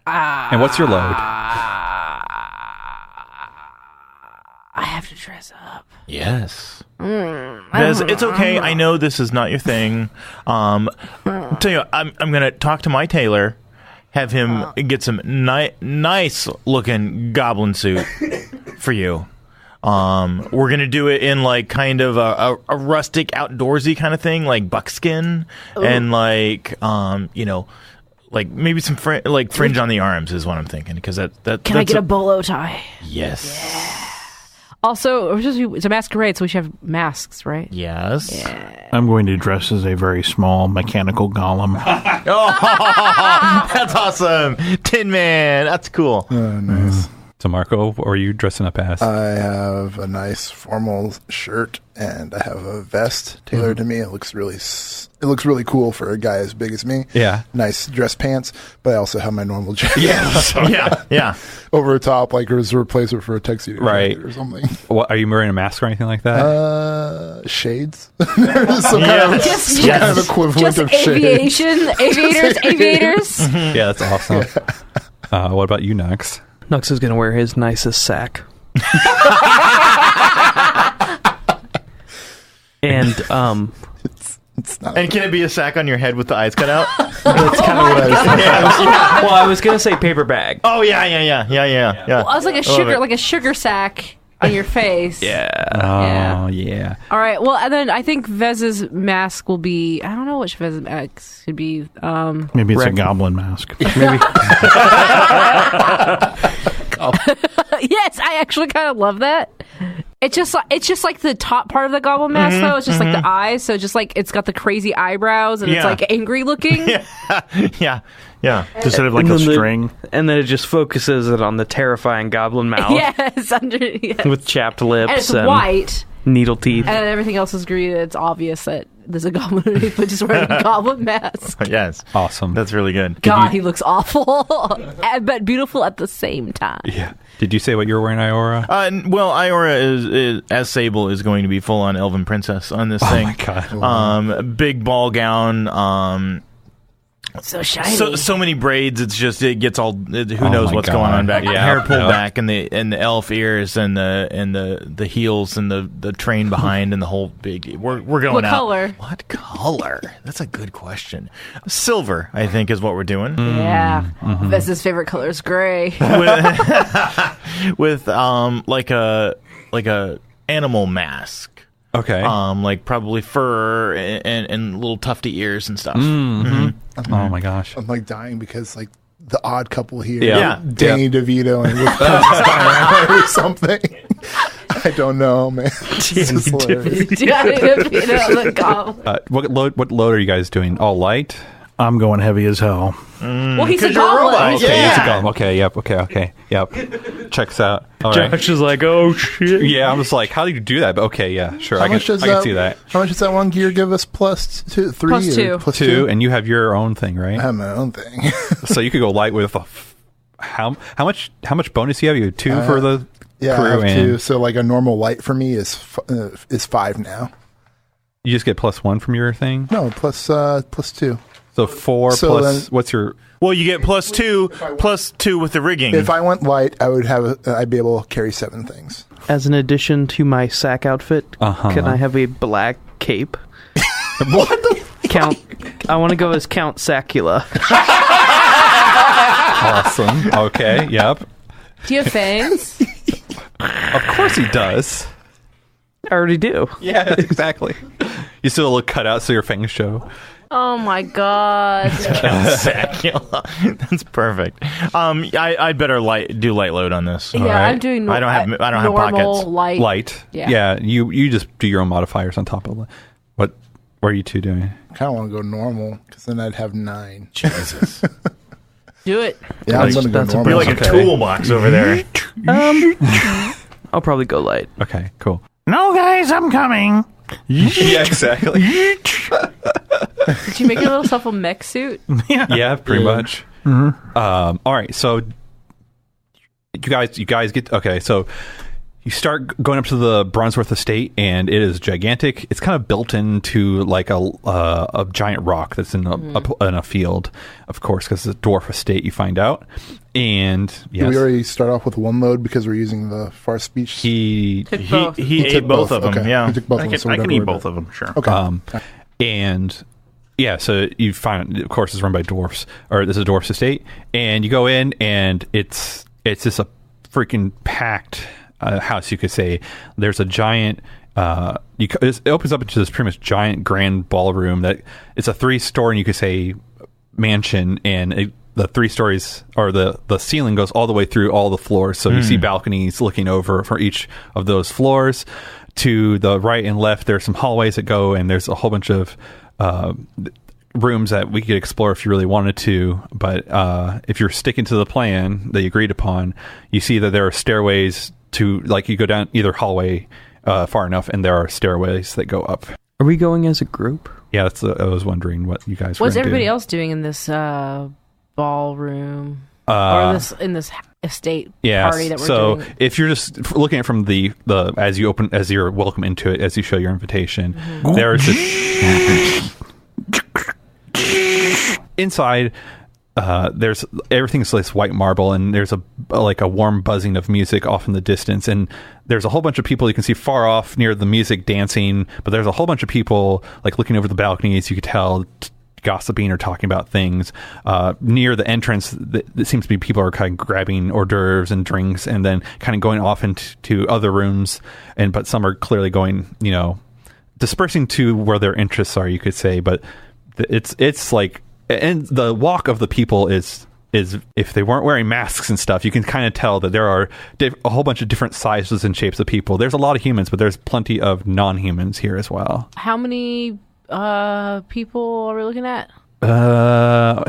And what's your load? I have to dress up. Yes. Vez, it's okay. I know this is not your thing. Tell you, I'm gonna talk to my tailor, have him get some nice looking goblin suit for you. We're gonna do it in like kind of a rustic, outdoorsy kind of thing, like buckskin, and like like maybe some fringe on the arms is what I'm thinking. Because Can I get a bolo tie? Yes. Yeah. Also, it's a masquerade, so we should have masks, right? Yes. Yeah. I'm going to dress as a very small mechanical golem. Oh, that's awesome. Tin Man. That's cool. Oh, nice. So, Marco, what are you dressing up as? I have a nice formal shirt and I have a vest tailored to me. It looks really cool for a guy as big as me. Yeah. Nice dress pants, but I also have my normal jacket. Yeah. Over the top, like as a replacement for a tuxedo Right. jacket or something. What, are you wearing a mask or anything like that? Shades. There's some kind of equivalent of shades. Aviators. Yeah, that's awesome. What about you, Nux? Nux is going to wear his nicest sack. And It's not. And can it be a sack on your head with the eyes cut out? that's kind of what I was thinking. Well, I was going to say paper bag. Oh yeah. Well, I was like a sugar sack on your face. Oh, yeah. All right. Well, and then I think Vez's mask will be. I don't know which Vez's mask should be. Maybe it's a goblin mask. Maybe. Yes, I actually kind of love that. It's just like the top part of the goblin mask though. It's just like the eyes, so just like it's got the crazy eyebrows and it's like angry looking. Yeah. Does it have like a string? And then it just focuses it on the terrifying goblin mouth. Yes, With chapped lips. and it's white, needle teeth. and everything else is green. And it's obvious that there's a goblin underneath, but just wearing a goblin mask. Yes. Awesome. That's really good. God, he looks awful, but beautiful at the same time. Yeah. Did you say what you were wearing, Iora? Well, Iora is as Sable is going to be full on elven princess on this thing. Oh my god. Big ball gown. So shiny. So many braids. It's just it gets all. Who knows my what's God. going on back? Yeah. Hair pulled Yeah. back, and the elf ears, and the heels, and the train behind, and the whole big. We're going What out. color? What color? That's a good question. Silver, I think, is what we're doing. Yeah. Vez's favorite color is gray. With like a animal mask. Okay. Like probably fur and little tufty ears and stuff. Oh my gosh. I'm like dying because like the odd couple here, Yeah. Danny DeVito and Luke Diana or something. I don't know, man. This is hilarious. What load are you guys doing? All light? I'm going heavy as hell. Well, he's a 'Cause you're a goblin. robot. Okay, Yeah. it's a golem. Okay, yep. Okay, yep. Checks out. All right. Josh is like, oh shit. Yeah, I was like, how do you do that? But okay, yeah, sure. I can see that. How much does that one gear give us? Plus two, three, Plus or two. plus Two, and you have your own thing, I right? have my own thing. So you could go light with how much bonus do you have? You have two for the Yeah, crew, I have and two. So like a normal light for me is 5 now. you just get +1 from your thing. No, plus two. So 4 So plus. then- What's your? Well, you get +2 with the rigging. If I went light, I'd be able to carry 7 things. As an addition to my sack outfit, can I have a black cape? What the? Count. I want to go as Count Sacula. Awesome. Okay. Yep. Do you have fangs? Of course he does. I already do. Yeah, exactly. You still look cut out so your fangs show. Oh my god. Sacula. That's perfect. I'd better do light load on this. Yeah, all right? I'm doing. I don't have normal, pockets. light. Light. Yeah. You just do your own modifiers on top of it. What are you two doing? I kind of want to go normal because then I'd have 9. Jesus. Do it. Yeah, I'm going to go That's a normal. You're like a toolbox over there. I'll probably go light. Okay, cool. No, guys, I'm coming. Yeah, exactly. Did you make your little self a mech suit? Yeah, pretty much. All right, so you guys get okay. So You start going up to the Bronzeworth estate, and it is gigantic. It's kind of built into like a giant rock that's in a field, of course, because it's a dwarf estate. You find out, and Did we already start off with one load because we're using the far speech? He ate both of them. Okay. Yeah, He took both of them, so I can whatever eat we're both doing. of them, sure. Okay. And yeah, so you find, of course, it's run by dwarfs, or this is a dwarf's estate, and you go in, and it's just a freaking packed house, you could say. There's a giant. It opens up into this pretty much giant grand ballroom that it's a 3-story, and you could say mansion, and the 3 stories, or the ceiling goes all the way through all the floors. So you see balconies looking over for each of those floors. To the right and left, there's some hallways that go, and there's a whole bunch of rooms that we could explore if you really wanted to. But if you're sticking to the plan that you agreed upon, you see that there are stairways to, like, you go down either hallway far enough, and there are stairways that go up. Are we going as a group? Yeah, that's. I was wondering what you guys were What's gonna everybody do. else doing in this ballroom or in this estate party that we're doing? If you're just looking at it from the as you're welcome into it, as you show your invitation, there's this inside. There's everything's this white marble, and there's a warm buzzing of music off in the distance, and there's a whole bunch of people you can see far off near the music dancing, but there's a whole bunch of people like looking over the balconies. You could tell gossiping or talking about things. Near the entrance, it seems to be people are kind of grabbing hors d'oeuvres and drinks, and then kind of going off into other rooms, but some are clearly going, dispersing to where their interests are, you could say. But it's like, and the walk of the people is if they weren't wearing masks and stuff, you can kind of tell that there are a whole bunch of different sizes and shapes of people. There's a lot of humans, but there's plenty of non-humans here as well. How many people are we looking at?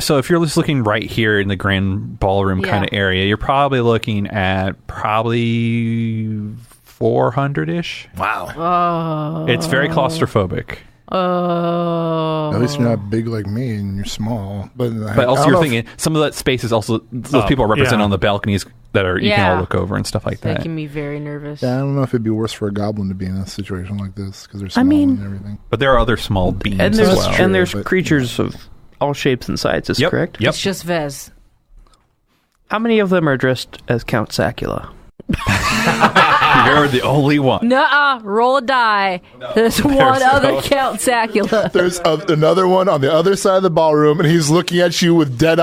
So if you're just looking right here in the grand ballroom kind of area, you're probably looking at 400-ish. Wow. It's very claustrophobic. At least you're not big like me and you're small. But also you're thinking some of that space is also those people are represented on the balconies that are you can all look over and stuff like that. Making me very nervous. Yeah, I don't know if it'd be worse for a goblin to be in a situation like this because they're small and everything. But there are other small beings And as there's, well. and there's creatures of all shapes and sizes, correct? Yep. It's just Vez. How many of them are dressed as Count Sacula? You're the only one. Nuh-uh. Roll a die. There's one other Count Sacula. There's another one on the other side of the ballroom, and he's looking at you with dead,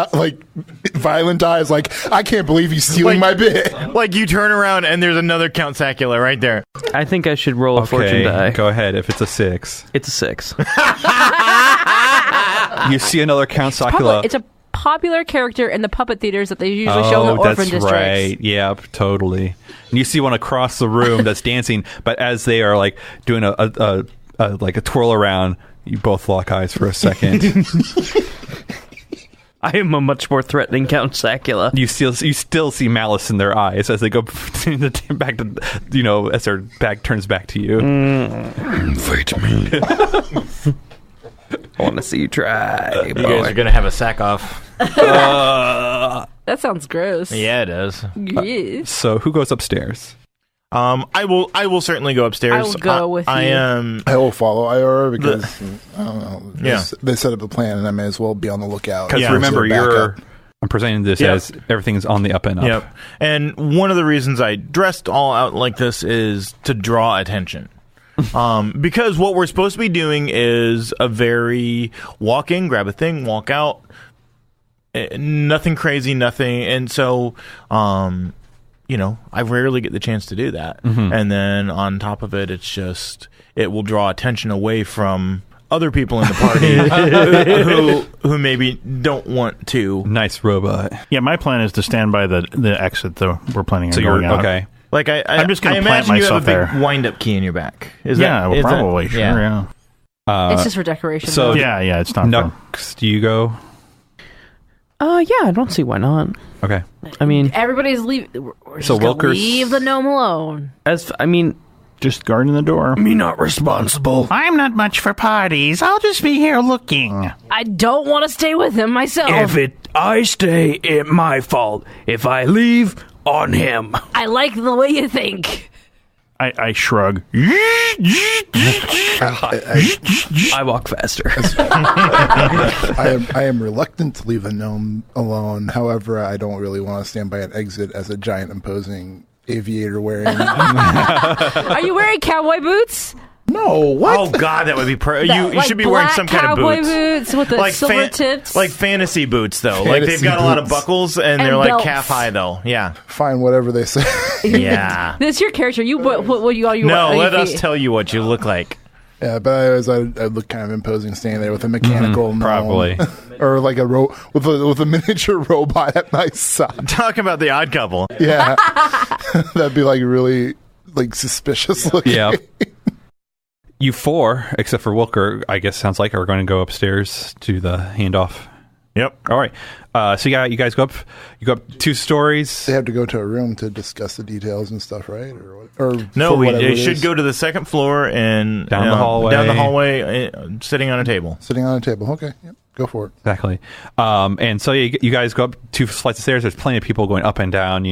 violent eyes, like, I can't believe he's stealing my bit. Like, you turn around and there's another Count Sacula right there. I think I should roll a fortune die. Go ahead. If it's a 6, It's a 6. you see another Count Sacula. It's a popular character in the puppet theaters that they usually show in the orphan districts. Right. Yep, totally. And you see one across the room that's dancing, but as they are like doing a twirl around, you both lock eyes for a second. I am a much more threatening Count Sacula. You still see malice in their eyes as they go back to, as their back turns back to you. Invite me. I want to see you try. You guys are gonna have a sack off. That sounds gross. Yeah, it does. Yes. So who goes upstairs? I will certainly go upstairs. I will go with you. I will follow IR because I don't know. Yeah. They set up a plan, and I may as well be on the lookout. Because remember, I'm presenting this as everything's on the up and up. Yep. And one of the reasons I dressed all out like this is to draw attention. Because what we're supposed to be doing is a very walk in, grab a thing, walk out, nothing crazy, nothing. And so, I rarely get the chance to do that. Mm-hmm. And then on top of it, it will draw attention away from other people in the party who maybe don't want to. Nice robot. Yeah, my plan is to stand by the exit that we're planning on going out. Okay. Like I'm just going to plant myself there. Wind-up key in your back. Probably. Sure, yeah. It's just for decoration. So yeah, it's not fun. Nux, do you go? Yeah, I don't see why not. Okay. I mean, everybody's leaving. We're So just gonna Wilker's- leave the gnome alone. Just guarding the door. Me not responsible. I'm not much for parties. I'll just be here looking. I don't want to stay with him myself. If I stay, it's my fault. If I leave, on him. I like the way you think. I shrug. I walk faster. I am reluctant to leave the gnome alone. However, I don't really want to stand by an exit as a giant imposing aviator wearing. Are you wearing cowboy boots? No, what? Oh God, that would be you Like should be wearing some kind of cowboy boots. with the silver tips. Like fantasy boots, though. Like they've Fantasy got a lot of boots. buckles, and they're belts. like calf high, though. Yeah, Fine, whatever they say. yeah. This is your character. You what you No, what, let you- us tell you what you look like. Yeah, but I look kind of imposing standing there with a mechanical gnome. probably. Or like with a miniature robot at my side. Talk about the Odd Couple. Yeah. That'd be like really like suspicious looking. Yeah. You four, except for Wilker, I guess sounds like are going to go upstairs to the handoff. Yep. All right. So you guys go up. You go up 2 stories. They have to go to a room to discuss the details and stuff, right? Or No, for whatever they it should is. go to the second floor and Down the hallway. Down the hallway, sitting on a table. Sitting on a table. Okay, yep, go for it. Exactly. And so you guys go up 2 flights of stairs. There's plenty of people going up and down,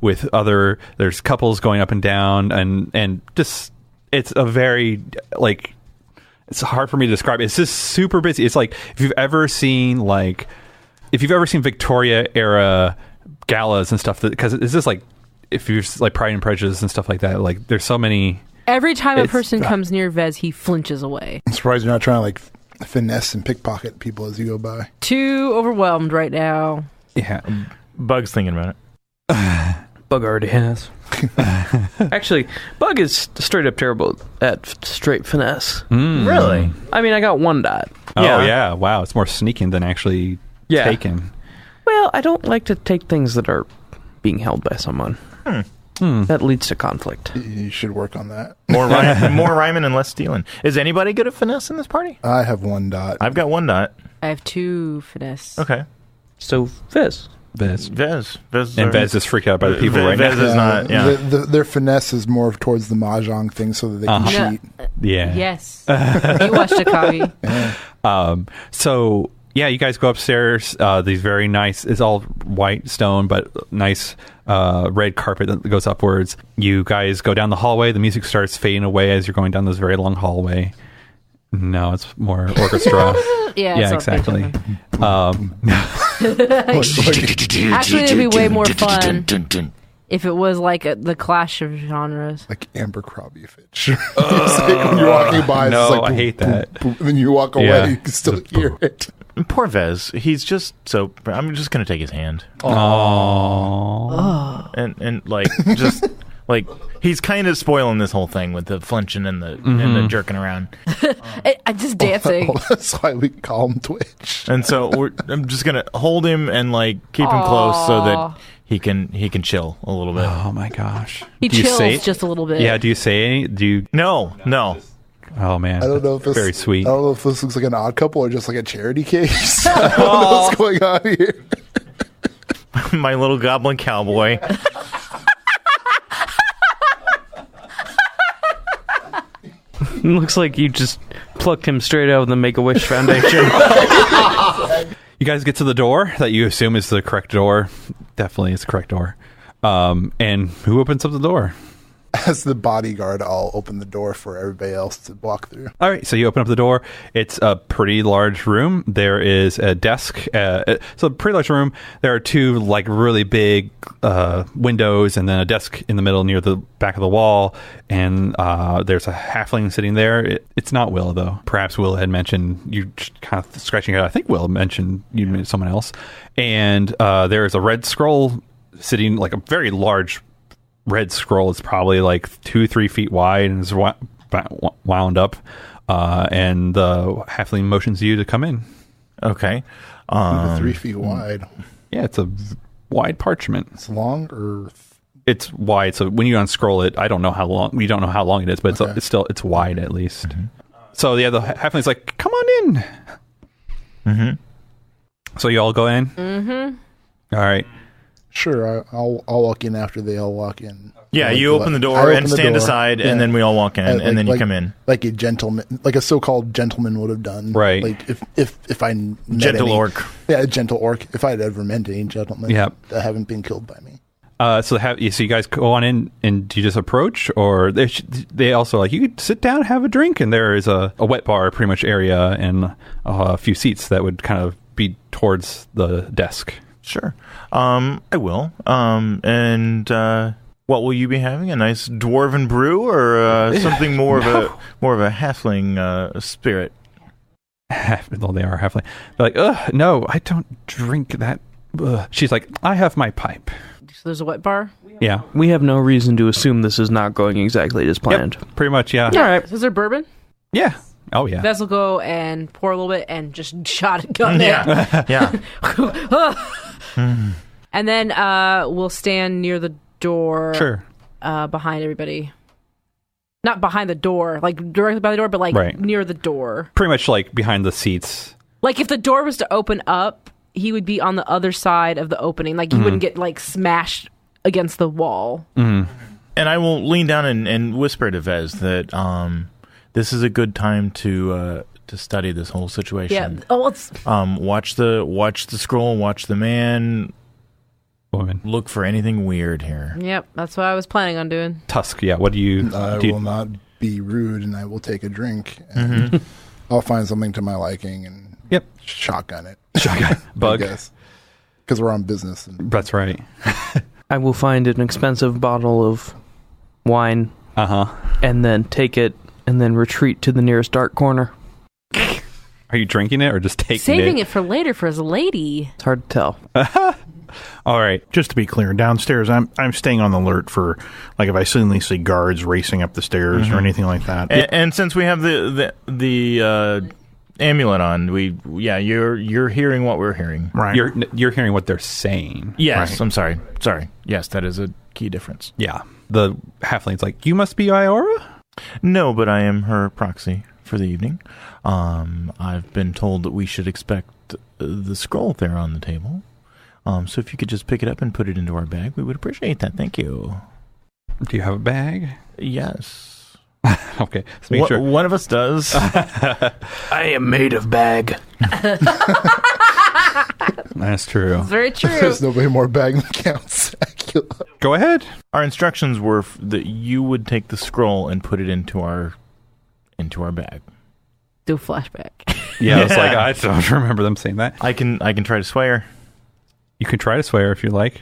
with there's couples going up and down, and just, it's a very, like, it's hard for me to describe. It's just super busy. It's like, if you've ever seen Victoria era galas and stuff, because it's just like, if you're like Pride and Prejudice and stuff like that, like there's so many. Every time a It's- person comes near Vez, he flinches away. I'm surprised you're not trying to like finesse and pickpocket people as you go by. Too overwhelmed right now. Yeah. Bug's thinking about it. Bug already has. Actually, Bug is straight up terrible at straight finesse. Really? I mean, I got 1 dot. Oh Yeah. yeah. Wow. It's more sneaking than actually taking. Well, I don't like to take things that are being held by someone. That leads to conflict. You should work on that. More rhyming and less stealing. Is anybody good at finesse in this party? I have 1 dot. I've got 1 dot. I have 2 finesse. Okay. So, Fizz. Vez. Vez. And Vez is freaked out by the people right Vez now. is not, yeah. Their finesse is more towards the mahjong thing so that they can Yeah. cheat. Yeah. Yes. You watched Akagi. So yeah, you guys go upstairs. These very nice. It's all white stone, but nice red carpet that goes upwards. You guys go down the hallway. The music starts fading away as you're going down this very long hallway. No, it's more orchestra. Yeah, Yeah, it's not exactly. Actually, it'd be way more fun if it was like the clash of genres. Like Abercrombie Fitch. When you're walking by, it's no, just like I hate that. boom, and then you walk away, Yeah. you can still hear it. Poor Vez. He's just so. I'm just gonna take his hand Oh. and like just like he's kind of spoiling this whole thing with the flinching and and the jerking around. I'm just dancing. That's why we call him Twitch. And so I'm just gonna hold him and like keep him close so that he can chill a little bit. Oh my gosh. He Do you chills say- just a little bit. Yeah. Do you say any? Do you? No. Oh man. I don't know if it's very sweet. I don't know if this looks like an Odd Couple or just like a charity case. I don't know what's going on here. My little goblin cowboy. Looks like you just plucked him straight out of the Make-A-Wish Foundation. You guys get to the door that you assume is the correct door. Definitely is the correct door. And who opens up the door? As the bodyguard, I'll open the door for everybody else to walk through. All right, so you open up the door. It's a pretty large room. There is a desk. So a pretty large room. There are 2 like really big windows, and then a desk in the middle near the back of the wall. And there's a halfling sitting there. It's not Will though. Perhaps Will had mentioned you kind of scratching it out. I think Will mentioned you meant someone else. And there is a red scroll sitting, like a very large red scroll. It's probably like 2-3 feet wide and is wound up, and the halfling motions you to come in. Okay. 3 feet wide. Yeah, it's a wide parchment. It's long or It's wide, so when you unscroll it, I don't know how long. We don't know how long it is, but Okay. it's wide at least. So yeah, the halfling's like, "Come on in." So you all go in. All right. sure. I'll walk in after they all walk in. Yeah, Like, you open the I door open and the stand door, aside, yeah. and then we all walk in, and then you like- come in. like a gentleman, like a so-called gentleman would have done. Right. Like if I met Gentle any- orc. Yeah, a gentle orc. If I'd ever met any gentlemen Yep. that haven't been killed by me. So you guys go on in, and do you just approach, or they also like, you could sit down, have a drink, and there is a wet bar pretty much area and a few seats that would kind of be towards the desk. Sure. I will. And what will you be having? A nice dwarven brew, or something more of a halfling spirit? Well, they are halfling. They're like, ugh, no, I don't drink that. Ugh. She's like, I have my pipe. So there's a wet bar? Yeah. We have no reason to assume this is not going exactly as planned. Yep, pretty much, yeah. All right. Is there bourbon? Yeah. Oh, yeah. Vez will go and pour a little bit and just shotgun it. Yeah. And then we'll stand near the door. Sure. Behind everybody. Not behind the door, like directly by the door, but like near the door. Pretty much like behind the seats. Like if the door was to open up, he would be on the other side of the opening. Like he wouldn't get like smashed against the wall. Mm-hmm. And I will lean down and whisper to Vez that this is a good time to study this whole situation. Yeah. Oh, it's watch the scroll, watch the man. Woman. Look for anything weird here. Yep, that's what I was planning on doing. Tusk, yeah. What do you? I will not be rude, and I will take a drink, and I'll find something to my liking, and shotgun it. Shotgun. Bug. Because we're on business. That's right. I will find an expensive bottle of wine. And then take it, and then retreat to the nearest dark corner. Are you drinking it or just taking Saving it for later for his lady? It's hard to tell. All right. Just to be clear, downstairs, I'm staying on the alert for, like, if I suddenly see guards racing up the stairs or anything like that. And since we have the amulet on, you're hearing what we're hearing. Right. You're hearing what they're saying. Yes. Right. I'm sorry. Yes, that is a key difference. Yeah. The halfling's like, you must be Iora? No, but I am her proxy for the evening. I've been told that we should expect the scroll there on the table. So if you could just pick it up and put it into our bag, we would appreciate that. Thank you. Do you have a bag? Yes. Okay. Let's make sure. One of us does. I am made of bag. That's true. It's very true. There's nobody more bag than Count Sacula. Go ahead. Our instructions were that you would take the scroll and put it into our bag. Do a flashback. Yeah, it's like, I don't remember them saying that. I can try to sway her. You can try to sway her if you like.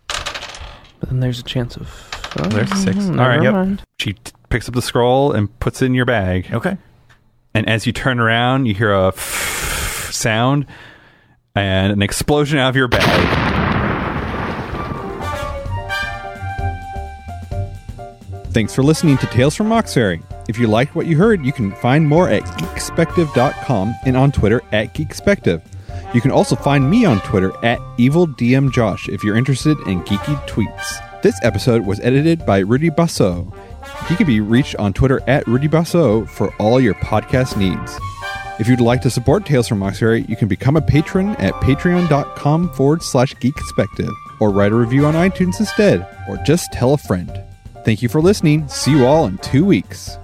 But then there's a chance of... There's a 6. All Never right. mind. She picks up the scroll and puts it in your bag. Okay. And as you turn around, you hear a sound and an explosion out of your bag. Thanks for listening to Tales from Moxferry. If you liked what you heard, you can find more at geekspective.com and on Twitter at geekspective. You can also find me on Twitter at EvilDMJosh if you're interested in geeky tweets. This episode was edited by Rudy Basso. He can be reached on Twitter at Rudy Basso for all your podcast needs. If you'd like to support Tales from Moxferry, you can become a patron at patreon.com/geekspective or write a review on iTunes instead, or just tell a friend. Thank you for listening. See you all in 2 weeks.